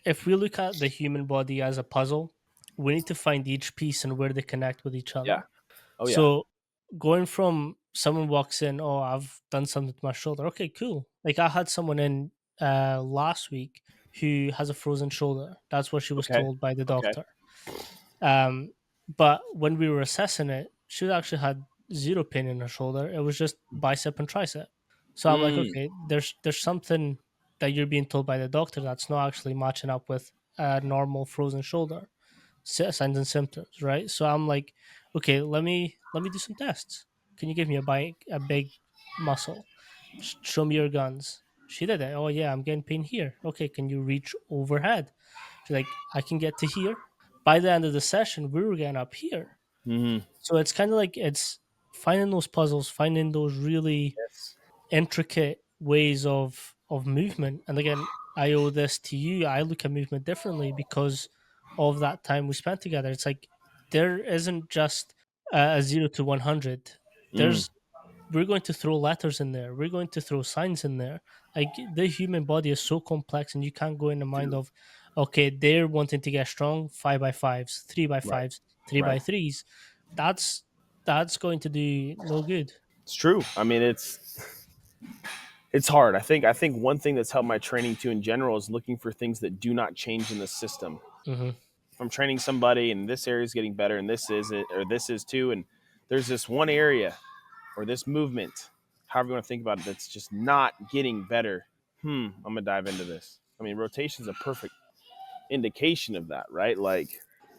if we look at the human body as a puzzle, we need to find each piece and where they connect with each Yeah. other. Oh yeah. So going from someone walks in, oh, I've done something to my shoulder. Okay, cool. Like I had someone in last week who has a frozen shoulder. That's what she was Okay. told by the Okay. doctor. Um, but when we were assessing it, she actually had zero pain in her shoulder. It was just bicep and tricep. So I'm like, Mm. okay, there's something that you're being told by the doctor that's not actually matching up with a normal frozen shoulder signs and symptoms, right? So I'm like, okay, let me do some tests. Can you give me a big muscle? Show me your guns. She did it. Oh yeah, I'm getting pain here. Okay, can you reach overhead? She's like, I can get to here. By the end of the session, we were getting up here. Mm-hmm. So it's kind of like it's finding those puzzles, finding those really Yes. intricate ways of movement. And again, I owe this to you. I look at movement differently because of that time we spent together. It's like there isn't just a 0 to 100. Mm, There's We're going to throw letters in there. We're going to throw signs in there. Like the human body is so complex, and you can't go in the mind dude. of, okay, they're wanting to get strong, 5 by 5s, three by Right. fives, three Right. by threes. That's that's going to do no good. It's true. I mean, it's hard. I think one thing that's helped my training too in general is looking for things that do not change in the system. Hmm. If I'm training somebody and this area is getting better and this is it or this is too, and there's this one area or this movement, however you want to think about it, that's just not getting better. I'm gonna dive into this. I mean, rotation is a perfect indication of that, right? Like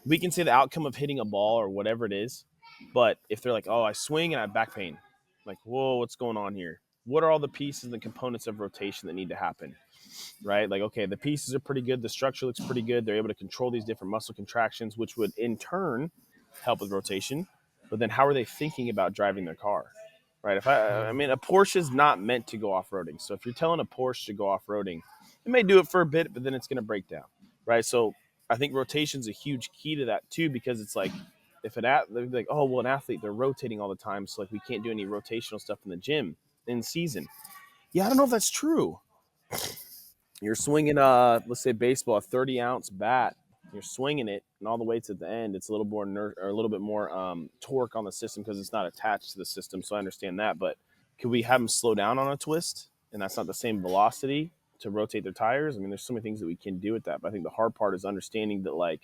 we can say the outcome of hitting a ball or whatever it is, but if they're like, oh, I swing and I have back pain, like, whoa, what's going on here? What are all the pieces and the components of rotation that need to happen? Right? Like, okay, the pieces are pretty good. The structure looks pretty good. They're able to control these different muscle contractions, which would in turn help with rotation. But then how are they thinking about driving their car? Right? I mean, a Porsche is not meant to go off roading. So if you're telling a Porsche to go off roading, it may do it for a bit, but then it's going to break down. Right? So I think rotation is a huge key to that too, because it's like, if they're like, oh, well, an athlete, they're rotating all the time. So like we can't do any rotational stuff in the gym in season. Yeah, I don't know if that's true. You're swinging let's say baseball, a 30-ounce bat. You're swinging it, and all the way to the end, it's a little more or a little bit more torque on the system because it's not attached to the system. So I understand that, but could we have them slow down on a twist, and that's not the same velocity to rotate their tires? I mean, there's so many things that we can do with that. But I think the hard part is understanding that, I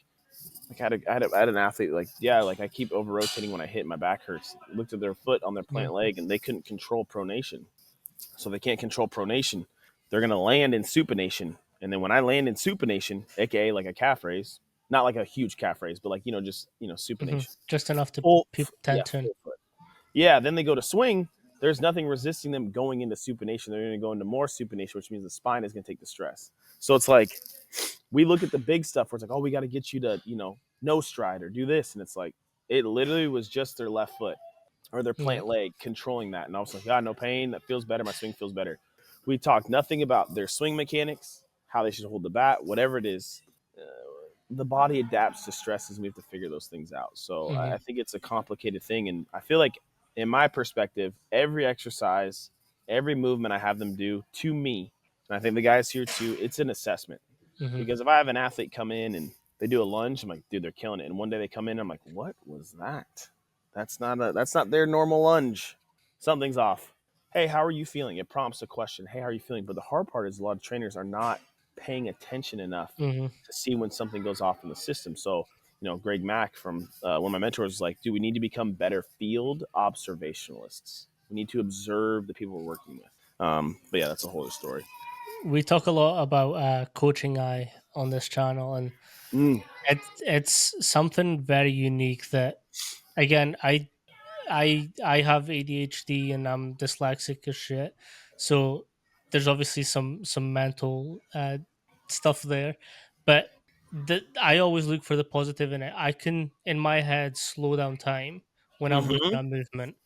had an athlete like, yeah, like I keep over rotating when I hit, my back hurts. Looked at their foot on their plant leg, and they couldn't control pronation. So they can't control pronation. They're going to land in supination. And then when I land in supination, aka like a calf raise, not like a huge calf raise, but like, just, Hmm. supination. Just enough to Full, people yeah, tend to. full foot. Yeah, then they go to swing. There's nothing resisting them going into supination. They're going to go into more supination, which means the spine is going to take the stress. So it's like we look at the big stuff where it's like, oh, we got to get you to, no stride or do this. And it's like, it literally was just their left foot or their Yeah. plant leg controlling that. And I was like, God, no pain. That feels better. My swing feels better. We talked nothing about their swing mechanics, how they should hold the bat, whatever it is. The body adapts to stresses, and we have to figure those things out. So Hmm. I think it's a complicated thing. And I feel like, in my perspective, every exercise, every movement I have them do to me, and I think the guys here too, it's an assessment. Hmm. Because if I have an athlete come in and they do a lunge, I'm like, dude, they're killing it. And one day they come in, I'm like, what was that? That's not their normal lunge. Something's off. Hey, how are you feeling? It prompts a question. Hey, how are you feeling? But the hard part is a lot of trainers are not paying attention enough Hmm. to see when something goes off in the system. So, Greg Mack from one of my mentors was like, "Do we need to become better field observationalists? We need to observe the people we're working with." But yeah, that's a whole other story. We talk a lot about coaching eye on this channel, and Mm, it's something very unique that, again, I have ADHD and I'm dyslexic as shit. So there's obviously some mental stuff there, but I always look for the positive in it. I can in my head slow down time when I'm looking hmm. at movement,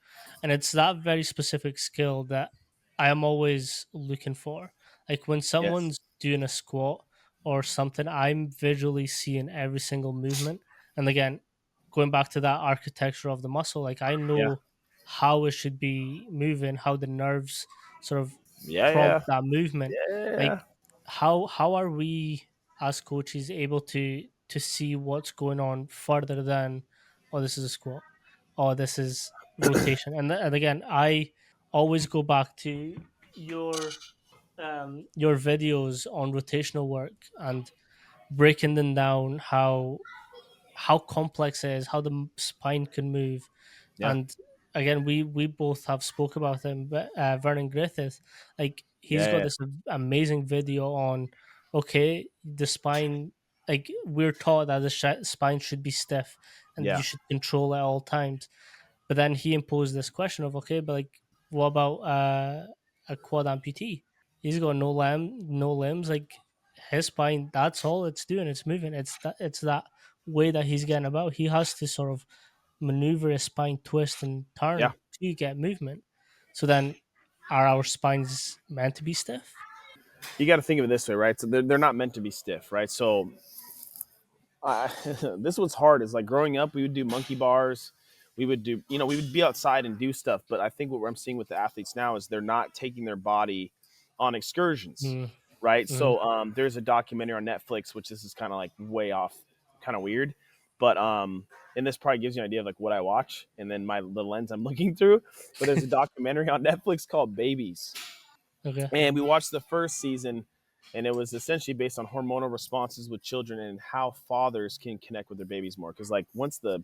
and it's that very specific skill that I am always looking for. Like when Yes. someone's doing a squat or something, I'm visually seeing every single movement. And again, going back to that architecture of the muscle, like I Yeah. know how it should be moving, how the nerves sort of Yeah. prompt Yeah. that movement. Like Yeah. how are we as coaches able to see what's going on further than, oh, this is a squat, oh, this is rotation. And again, I always go back to your videos on rotational work and breaking them down, how complex it is, how the spine can move. Yeah. And again, we both have spoke about him, but Vernon Griffith, like he's Yeah. got Yeah. this amazing video on, okay, the spine, like we're taught that the spine should be stiff and you Yeah. should control it at all times. But then he imposed this question of, okay, but like what about a quad amputee? He's got no limbs. Like his spine, that's all it's doing. It's moving. It's that way that he's getting about. He has to sort of maneuver his spine, twist and Yeah. turn to get movement. So then, are our spines meant to be stiff? You got to think of it this way, right? So they're not meant to be stiff, right? So this was hard. Is like growing up, we would do monkey bars. we would do, we would be outside and do stuff. But I think what I'm seeing with the athletes now is they're not taking their body on excursions, Mm, right? mhm. So there's a documentary on Netflix, which this is kind of like way off, kind of weird, but and this probably gives you an idea of like what I watch and then the lens I'm looking through. But there's a documentary on Netflix called Babies, Okay. and we watched the first season, and it was essentially based on hormonal responses with children and how fathers can connect with their babies more. Because like once the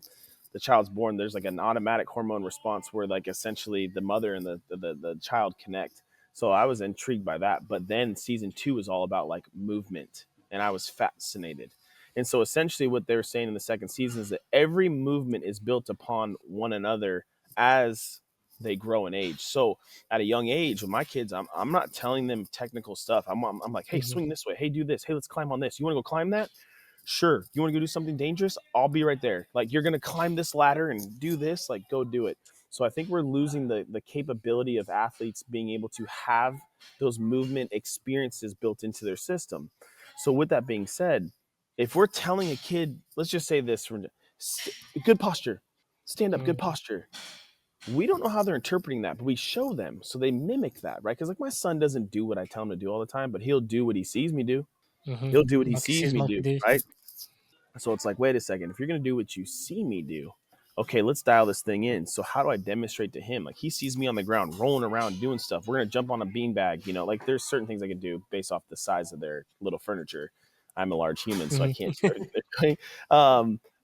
child's born, there's like an automatic hormone response where like essentially the mother and the child connect. So I was intrigued by that. But then season two is all about like movement, and I was fascinated. And so essentially what they were saying in the second season is that every movement is built upon one another as they grow in age. So at a young age with my kids, I'm not telling them technical stuff. I'm like, hey, Mhm, swing this way. Hey, do this. Hey, let's climb on this. You want to go climb that? Sure. You want to go do something dangerous? I'll be right there. Like you're gonna climb this ladder and do this. Like go do it. So I think we're losing the capability of athletes being able to have those movement experiences built into their system. So with that being said, if we're telling a kid, let's just say this, good posture, stand up, good mhm, posture, we don't know how they're interpreting that, but we show them so they mimic that, right? Because like my son doesn't do what I tell him to do all the time, but he'll do what he sees me do. mhm. He'll do what he Monkey sees sees, me monkey do, do. right? So it's like, wait a second, if you're gonna do what you see me do, okay, let's dial this thing in. So how do I demonstrate to him? Like he sees me on the ground rolling around doing stuff. We're gonna jump on a beanbag, like there's certain things I can do based off the size of their little furniture. I'm a large human, so I Mhm, can't do everything they're doing.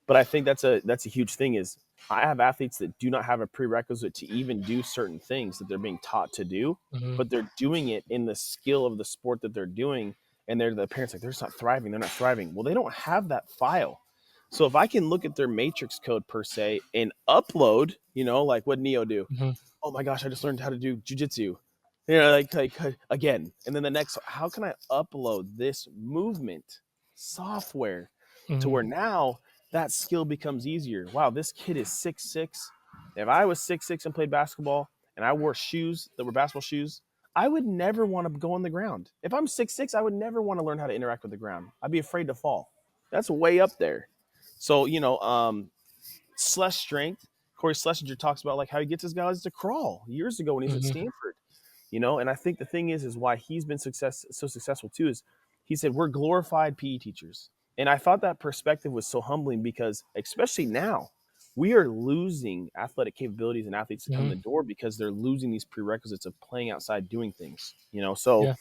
But I think that's a huge thing is I have athletes that do not have a prerequisite to even do certain things that they're being taught to do, mhm, but they're doing it in the skill of the sport that they're doing. And they're the parents like they're just not thriving. They're not thriving. Well, they don't have that file. So if I can look at their matrix code per se and upload, like what Neo do. mhm, Oh my gosh, I just learned how to do jujitsu. Like again. And then the next, how can I upload this movement software to mhm, where now that skill becomes easier? Wow, this kid is 6'6". If I was 6'6" and played basketball and I wore shoes that were basketball shoes, I would never want to go on the ground. If I'm 6'6", I would never want to learn how to interact with the ground. I'd be afraid to fall. That's way up there. So, Slush strength. Corey Schlesinger talks about like how he gets his guys to crawl years ago when he's at mhm, Stanford. And I think the thing is why he's been so successful too is he said we're glorified PE teachers. And I thought that perspective was so humbling because especially now we are losing athletic capabilities and athletes to come in mhm. the door because they're losing these prerequisites of playing outside doing things. So Yeah.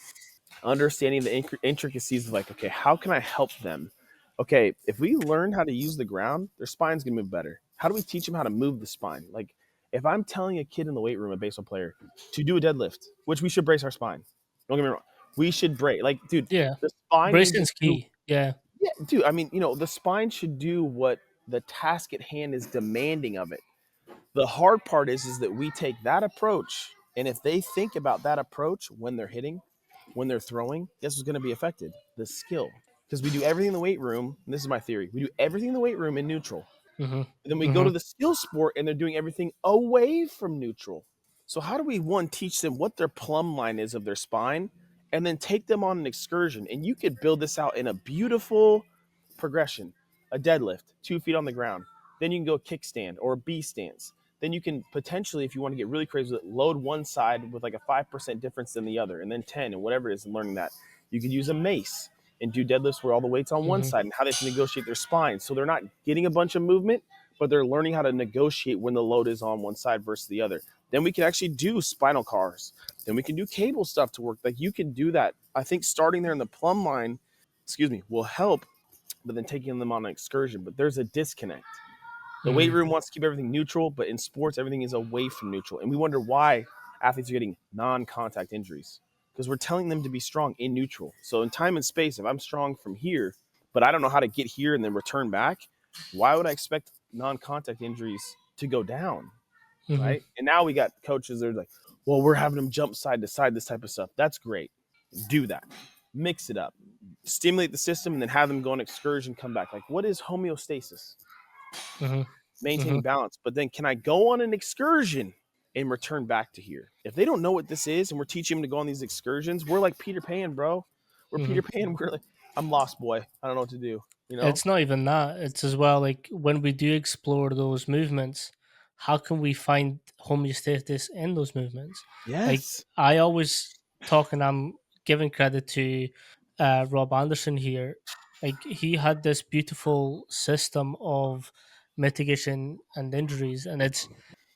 understanding the intricacies of like, okay, how can I help them? Okay, if we learn how to use the ground, their spine's gonna move better. How do we teach them how to move the spine? Like, if I'm telling a kid in the weight room, a baseball player, to do a deadlift, which we should brace our spine. Don't get me wrong, we should brace. Like, dude, Yeah. the spine needs to Bracing's do. key. Yeah. Yeah, dude. I mean, the spine should do what the task at hand is demanding of it. The hard part is that we take that approach, and if they think about that approach when they're hitting, when they're throwing, guess what's going to be affected? The skill. Because we do everything in the weight room, and this is my theory. We do everything in the weight room in neutral. Mhm, And then we go to mhm, the skill sport and they're doing everything away from neutral. So how do we one teach them what their plumb line is of their spine and then take them on an excursion? And you could build this out in a beautiful progression. A deadlift, 2 feet on the ground. Then you can go a kickstand or a B stance. Then you can potentially, if you want to get really crazy, load one side with like a 5% difference than the other, and then 10 and whatever it is, and learning that. You could use a mace and do deadlifts where all the weight's on one mhm, side and how they can negotiate their spine. So they're not getting a bunch of movement, but they're learning how to negotiate when the load is on one side versus the other. Then we can actually do spinal cars. Then we can do cable stuff to work. Like you can do that. I think starting there in the plumb line, will help, but then taking them on an excursion. But there's a disconnect. The weight mhm, room wants to keep everything neutral, but in sports, everything is away from neutral. And we wonder why athletes are getting non contact injuries because we're telling them to be strong in neutral. So, in time and space, if I'm strong from here, but I don't know how to get here and then return back, why would I expect non contact injuries to go down? mhm, Right. And now we got coaches that are like, well, we're having them jump side to side, this type of stuff. That's great. Do that. Mix it up. Stimulate the system and then have them go on excursion, come back. Like, what is homeostasis? mhm, Maintaining mhm, balance. But then can I go on an excursion and return back to here? If they don't know what this is and we're teaching them to go on these excursions, we're like Peter Pan, bro. We're Peter mhm. Pan. We're like, I'm lost, boy. I don't know what to do. You know? It's not even that. It's as well like when we do explore those movements, how can we find homeostasis in those movements? Like Yes. I always talk, and I'm giving credit to Rob Anderson here. Like he had this beautiful system of mitigation and injuries, and it's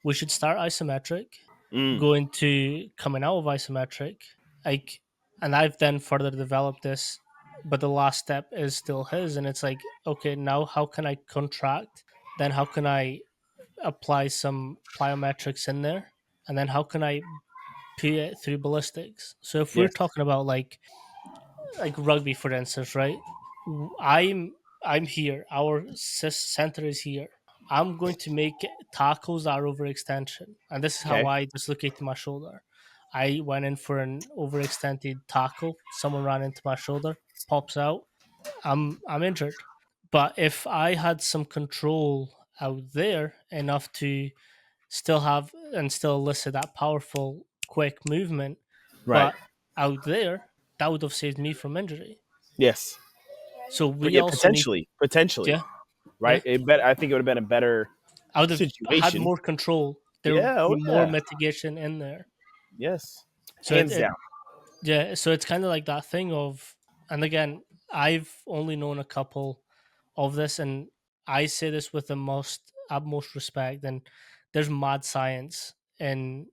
we should start isometric, Mm, go into coming out of isometric, like, and I've then further developed this, but the last step is still his, and it's like, okay, now how can I contract? Then how can I apply some plyometrics in there, and then how can I put it through ballistics? So if we're yes. talking about like rugby, for instance, right? I'm here. Our center is here. I'm going to make tackles that are overextension, and this is how Okay. I dislocated my shoulder. I went in for an overextended tackle. Someone ran into my shoulder, pops out. I'm injured. But if I had some control out there enough to still have and still elicit that powerful, quick movement, Right. but out there, that would have saved me from injury. Yes. So But we yeah, also need, potentially, yeah, yeah. right? I think it would have been a better I would have had situation. more control. There would Yeah. Oh be more yeah. mitigation in there. Yes. So Hands down. yeah, so it's kind of like that thing of, and again, I've only known a couple of this, and I say this with the most utmost respect. And there's mad science in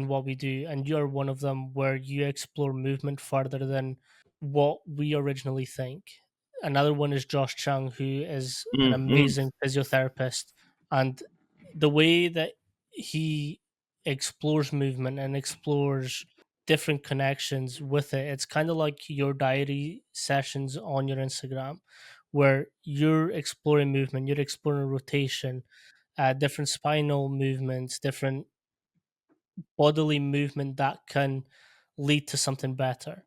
what we do, and you're one of them where you explore movement further than what we originally think. Another one is Josh Chung, who is an Mm-hmm. amazing physiotherapist, and the way that he explores movement and explores different connections with it, it's kind of like your diary sessions on your Instagram, where you're exploring movement, you're exploring rotation, different spinal movements, different bodily movement that can lead to something better.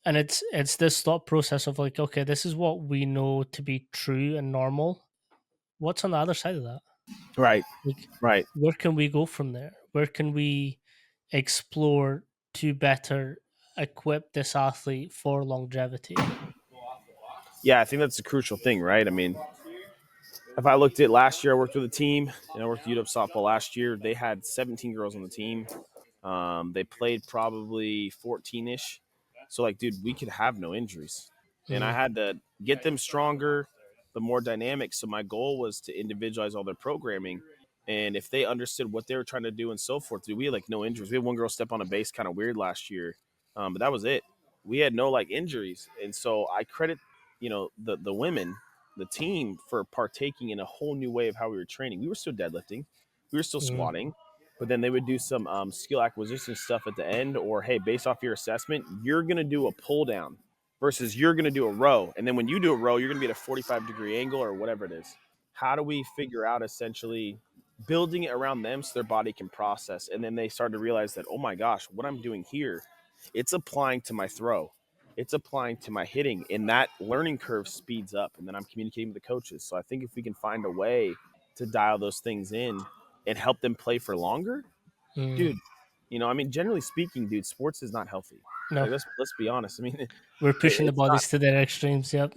And it's this thought process of like, okay, this is what we know to be true and normal. What's on the other side of that? Right. Like, Right. where can we go from there? Where can we explore to better equip this athlete for longevity? Yeah, I think that's a crucial thing, right? I mean, if I looked at last year, I worked with a team and I worked at UW softball last year. They had 17 girls on the team. They played probably 14 ish. So, like, dude, we could have no injuries. And I Mm, had to get them stronger, but more dynamic. So, my goal was to individualize all their programming. And if they understood what they were trying to do and so forth, dude, we had like no injuries. We had one girl step on a base kind of weird last year, but that was it. We had no like injuries. And so, I credit, the women, the team for partaking in a whole new way of how we were training. We were still deadlifting, we were still mm, squatting, but then they would do some skill acquisition stuff at the end, or hey, based off your assessment, you're going to do a pull down versus you're going to do a row. And then when you do a row, you're going to be at a 45-degree angle or whatever it is. How do we figure out essentially building it around them so their body can process? And then they start to realize that, oh my gosh, what I'm doing here, it's applying to my throw. It's applying to my hitting, and that learning curve speeds up. And then I'm communicating with the coaches. So I think if we can find a way to dial those things in and help them play for longer, mm. dude. I mean, generally speaking, dude, sports is not healthy. No, Like, let's be honest. I mean, we're pushing the it's not, bodies to their extremes. Yep.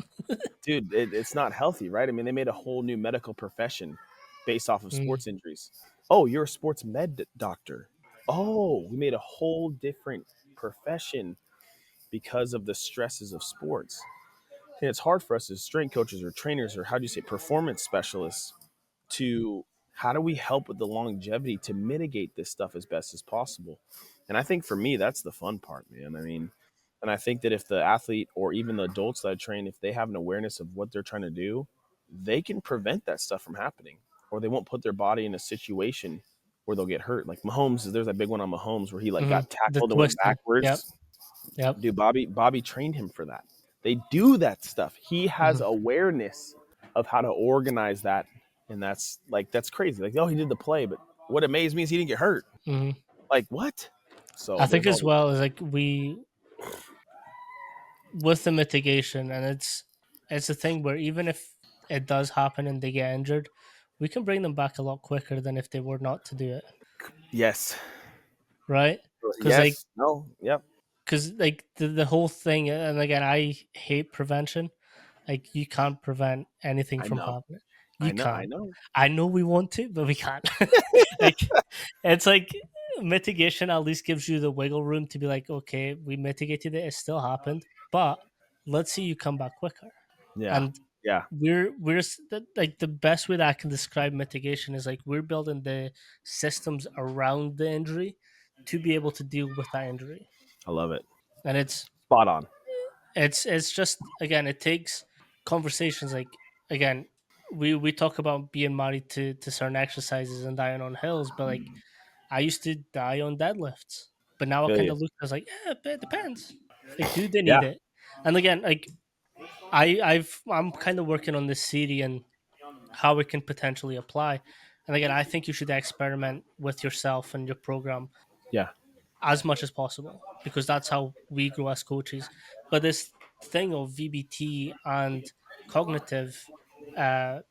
dude. It's not healthy, right? I mean, they made a whole new medical profession based off of Mm, sports injuries. Oh, you're a sports med doctor. Oh, we made a whole different profession because of the stresses of sports. And it's hard for us as strength coaches or trainers, or how do you say, performance specialists, to how do we help with the longevity to mitigate this stuff as best as possible. And I think for me, that's the fun part, man. I mean, and I think that if the athlete or even the adults that I train, if they have an awareness of what they're trying to do, they can prevent that stuff from happening, or they won't put their body in a situation where they'll get hurt. Like Mahomes, there's that big one on Mahomes where he like hmm. got The tackled and went twisting. Yep. backwards. Yep. Dude, Bobby trained him for that. They do that stuff. He has Hmm. awareness of how to organize that, and that's crazy. Like, oh, he did the play, but what amazed me is he didn't get hurt. Hmm. Like what? So I think there's as all. well as like we with the mitigation, and it's a thing where even if it does happen and they get injured, we can bring them back a lot quicker than if they were not to do it, Yes. right? Because Yes. No. Yep. the whole thing, and again, I hate prevention. Like you can't prevent anything I from know. happening. You I can't. know. I know we want to, but we can't. Like it's like mitigation at least gives you the wiggle room to be like, okay, we mitigated it, it still happened, but let's see you come back quicker. Yeah, And yeah, like the best way that I can describe mitigation is like we're building the systems around the injury to be able to deal with that injury. I love it. And Spot on. it's just again it takes conversations like again we talk about being married to certain exercises and dying on hills, but like I used to die on deadlifts, but now I Feel kind you. of look, I was like, yeah, but it depends. Like, do they need Yeah, it? And again, like I'm kind of working on this theory and how it can potentially apply. And again, I think you should experiment with yourself and your program yeah, as much as possible because that's how we grow as coaches. But this thing of VBT and cognitive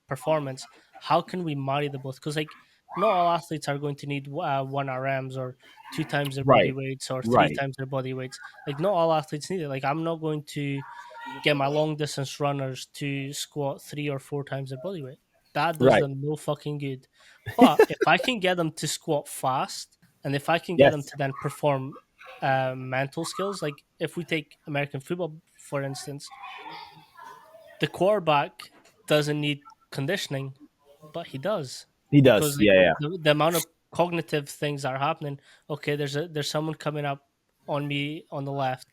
performance, how can we marry the both? Because like not all athletes are going to need one RMs or two times their body right, weights or three right, times their body weights. Like not all athletes need it. Like I'm not going to get my long distance runners to squat three or four times their body weight. That does right. them no fucking good. But if I can get them to squat fast and if I can get them Yes, to then perform mental skills, like if we take American football, for instance, the quarterback doesn't need conditioning, but he does he because does. like Yeah, yeah, the amount of cognitive things that are happening. Okay, there's someone coming up on me on the left,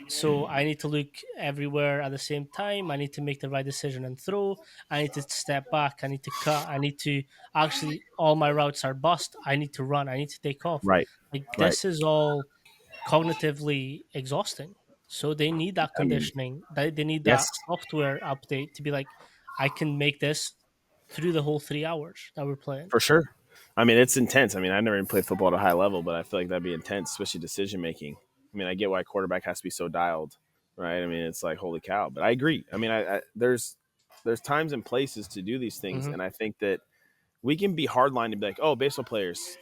so I need to look everywhere at the same time. I need to make the right decision and throw. I need to step back. I need to cut. I need to actually all my routes are bust. I need to run. I need to take off. right, Like right. this is all cognitively exhausting. So they need that I mean, conditioning. They need yes, that software update to be like, I can make this through the whole 3 hours that we're playing. for sure. I mean, it's intense. I mean, I never even played football at a high level, but I feel like that'd be intense, especially decision making. I mean, I get why quarterback has to be so dialed, right? I mean, it's like holy cow. But I agree. I mean, there's times and places to do these things, Hmm. and I think that we can be hardline to be like, oh, baseball players,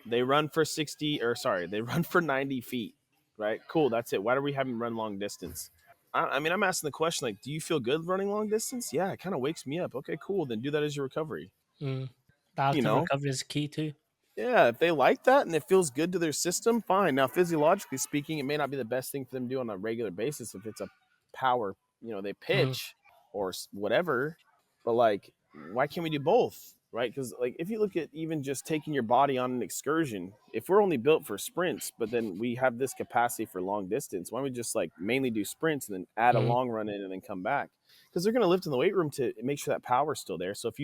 they run for 60 or sorry, they run for 90 feet, right? Cool, that's it. Why do we have them run long distance? I mean, I'm asking the question like, do you feel good running long distance? Yeah, it kind of wakes me up. Okay, cool. Then do that as your recovery. Mm. The You active know, recovery is key too. yeah, if they like that and it feels good to their system, fine. Now, physiologically speaking, it may not be the best thing for them to do on a regular basis if it's a power, they Hmm. pitch or whatever. But like, why can't we do both? Right? Because like, if you look at even just taking your body on an excursion, if we're only built for sprints, but then we have this capacity for long distance, why don't we just like mainly do sprints and then add a Hmm. long run in and then come back? Because they're going to lift in the weight room to make sure that power's still there. So if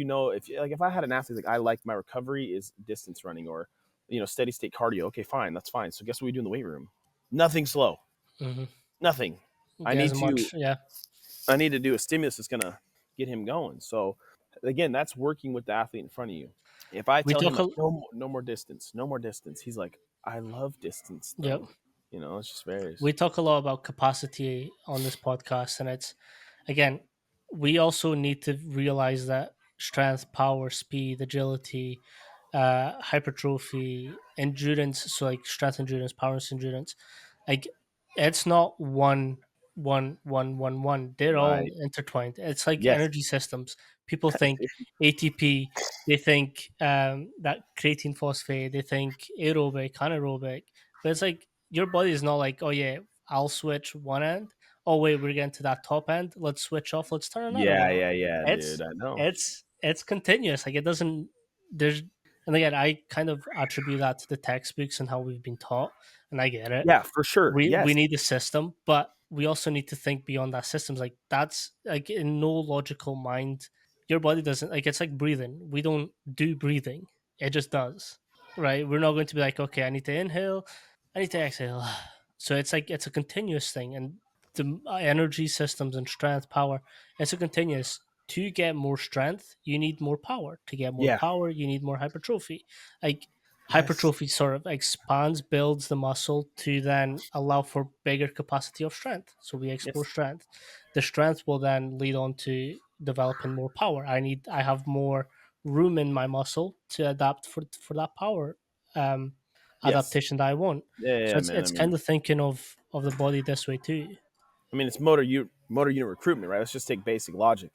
if I had an athlete like I like my recovery is distance running or steady state cardio, okay, fine, that's fine. So guess what we do in the weight room? Nothing slow, Hmm. nothing. I Get as need to much, yeah. I need to do a stimulus that's going to get him going. So again, that's working with the athlete in front of you. If I We tell him talk like a no more distance, no more distance, he's like, I love distance Yep. though. It just varies. We talk a lot about capacity on this podcast, and it's again, we also need to realize that strength, power, speed, agility, hypertrophy, endurance, so like strength endurance, power endurance, like it's not one. They're all Right. intertwined. It's like Yes. energy systems. People think ATP, they think that creatine phosphate, they think aerobic, anaerobic, but it's like your body is not like, oh yeah, I'll switch one end. Oh wait, we're getting to that top end. Let's switch off. Let's turn another Yeah, one on. yeah, yeah, dude. It's I know. it's continuous. Like it doesn't. There's and again, I kind of attribute that to the textbooks and how we've been taught, and I get it. Yeah, for sure. We Yes. need a system, but we also need to think beyond that systems. Like that's like in no logical mind, your body doesn't like it's like breathing. We don't do breathing. It just does. Right? We're not going to be like, okay, I need to inhale, I need to exhale. So it's like it's a continuous thing and the energy systems and strength power, it's a continuous. To get more strength, you need more power. To get more Yeah. power, you need more hypertrophy. Like Yes. hypertrophy sort of expands, builds the muscle to then allow for bigger capacity of strength. So we explore Yes. strength. The strength will then lead on to developing more power. I have more room in my muscle to adapt for that power um, Yes. adaptation that I want. Yeah, yeah, So yeah, it's man. it's kind of thinking of the body this way too. It's motor unit recruitment, right? Let's just take basic logic.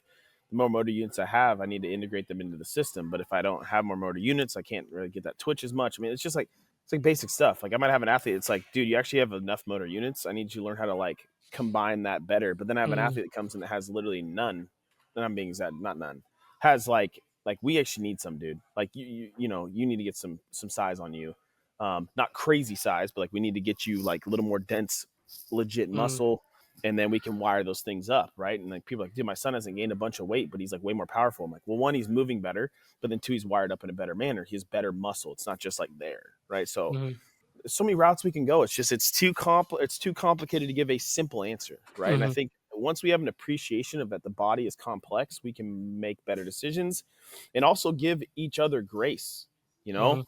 the more motor units I have, I need to integrate them into the system. But if I don't have more motor units, I can't really get that twitch as much. I mean, it's like basic stuff. Like I might have an athlete. It's like, dude, you actually have enough motor units. I need you to learn how to like combine that better. But then I have an Mm-hmm. athlete that comes in that has literally none. And I'm being exact, not none. Has like we actually need some, dude. Like you know you need to get some size on you. Not crazy size, but like we need to get you like a little more dense, legit Mm-hmm. muscle, and then we can wire those things up, right? And like people are like, dude, my son hasn't gained a bunch of weight, but he's like way more powerful. I'm like, well, one, he's moving better, but then two, he's wired up in a better manner. He has better muscle. It's not just like there, right? So Mm-hmm. there's so many routes we can go. It's just it's too complicated to give a simple answer, right? And I Mm-hmm. think once we have an appreciation of that the body is complex, we can make better decisions and also give each other grace, you Mm-hmm. know?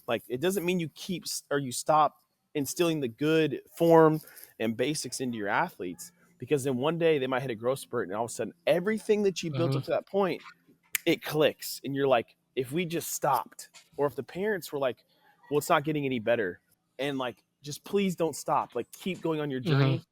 Like it doesn't mean you keep or you stop instilling the good form and basics into your athletes because then one day they might hit a growth spurt and all of a sudden everything that you built Mm-hmm. up to that point it clicks and you're like if we just stopped or if the parents were like well it's not getting any better and like just please don't stop like keep going on your Mm-hmm. journey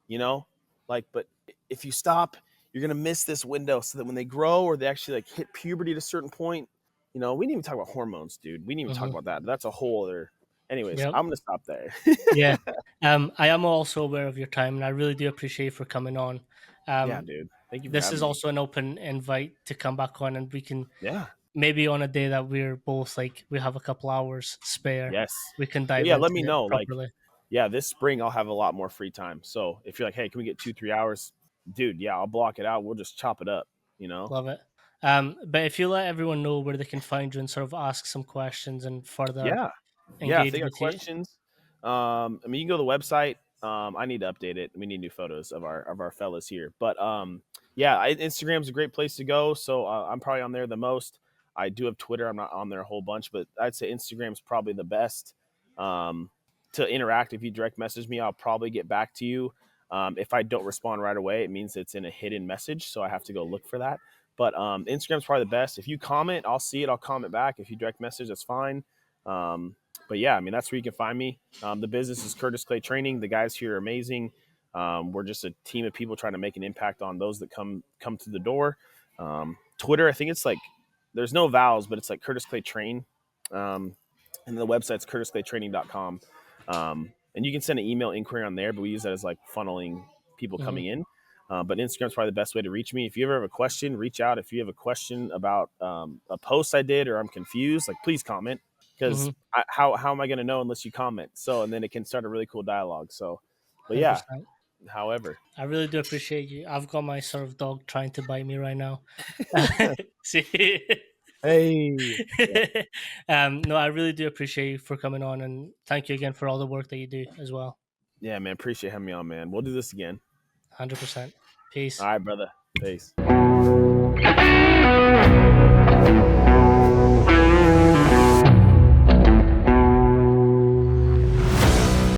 you know like but if you stop you're gonna miss this window so that when they grow or they actually like hit puberty at a certain point we didn't even talk about hormones dude we didn't even talk Mm-hmm. about that that's a whole other anyways Yep. I'm gonna stop there. Yeah. I am also aware of your time, and I really do appreciate you for coming on. Yeah, Um, dude, thank you for this having is me. also an open invite to come back on, and we can Yeah. maybe on a day that we're both like we have a couple hours spare, Yes. we can Well, dive yeah, let into me it know like properly. yeah, this spring I'll have a lot more free time. So if you're like, hey, can we get 2-3 hours? Dude, yeah, I'll block it out. We'll just chop it up, you know? Love it. But if you let everyone know where they can find you and sort of ask some questions and further Yeah. Yeah. If engage they got with you, questions, I mean, you can go to the website. I need to update it. We need new photos of our fellas here. But yeah, Instagram's a great place to go. So I'm probably on there the most. I do have Twitter. I'm not on there a whole bunch, but I'd say Instagram's probably the best um, to interact. If you direct message me, I'll probably get back to you. If I don't respond right away, it means it's in a hidden message, so I have to go look for that. But Instagram's probably the best. If you comment, I'll see it. I'll comment back. If you direct message, that's fine. Um, but yeah, I mean, that's where you can find me. The business is Curtis Clay Training. The guys here are amazing. We're just a team of people trying to make an impact on those that come through the door. Twitter, I think it's like there's no vowels, but it's like Curtis Clay Train. And the website's curtisclaytraining.com. And you can send an email inquiry on there, but we use that as like funneling people hmm coming in. But Instagram's probably the best way to reach me. If you ever have a question, reach out. If you have a question about a post I did or I'm confused, like please comment hmm because how am I going to know unless you comment? So, and then it can start a really cool dialogue. So, but yeah, 100%. however, I really do appreciate you. I've got my sort of dog trying to bite me right now. See. hey, yeah, No, I really do appreciate you for coming on, and thank you again for all the work that you do as well. yeah, man, appreciate having me on, man. We'll do this again. 100%. All Peace. right, brother. Peace.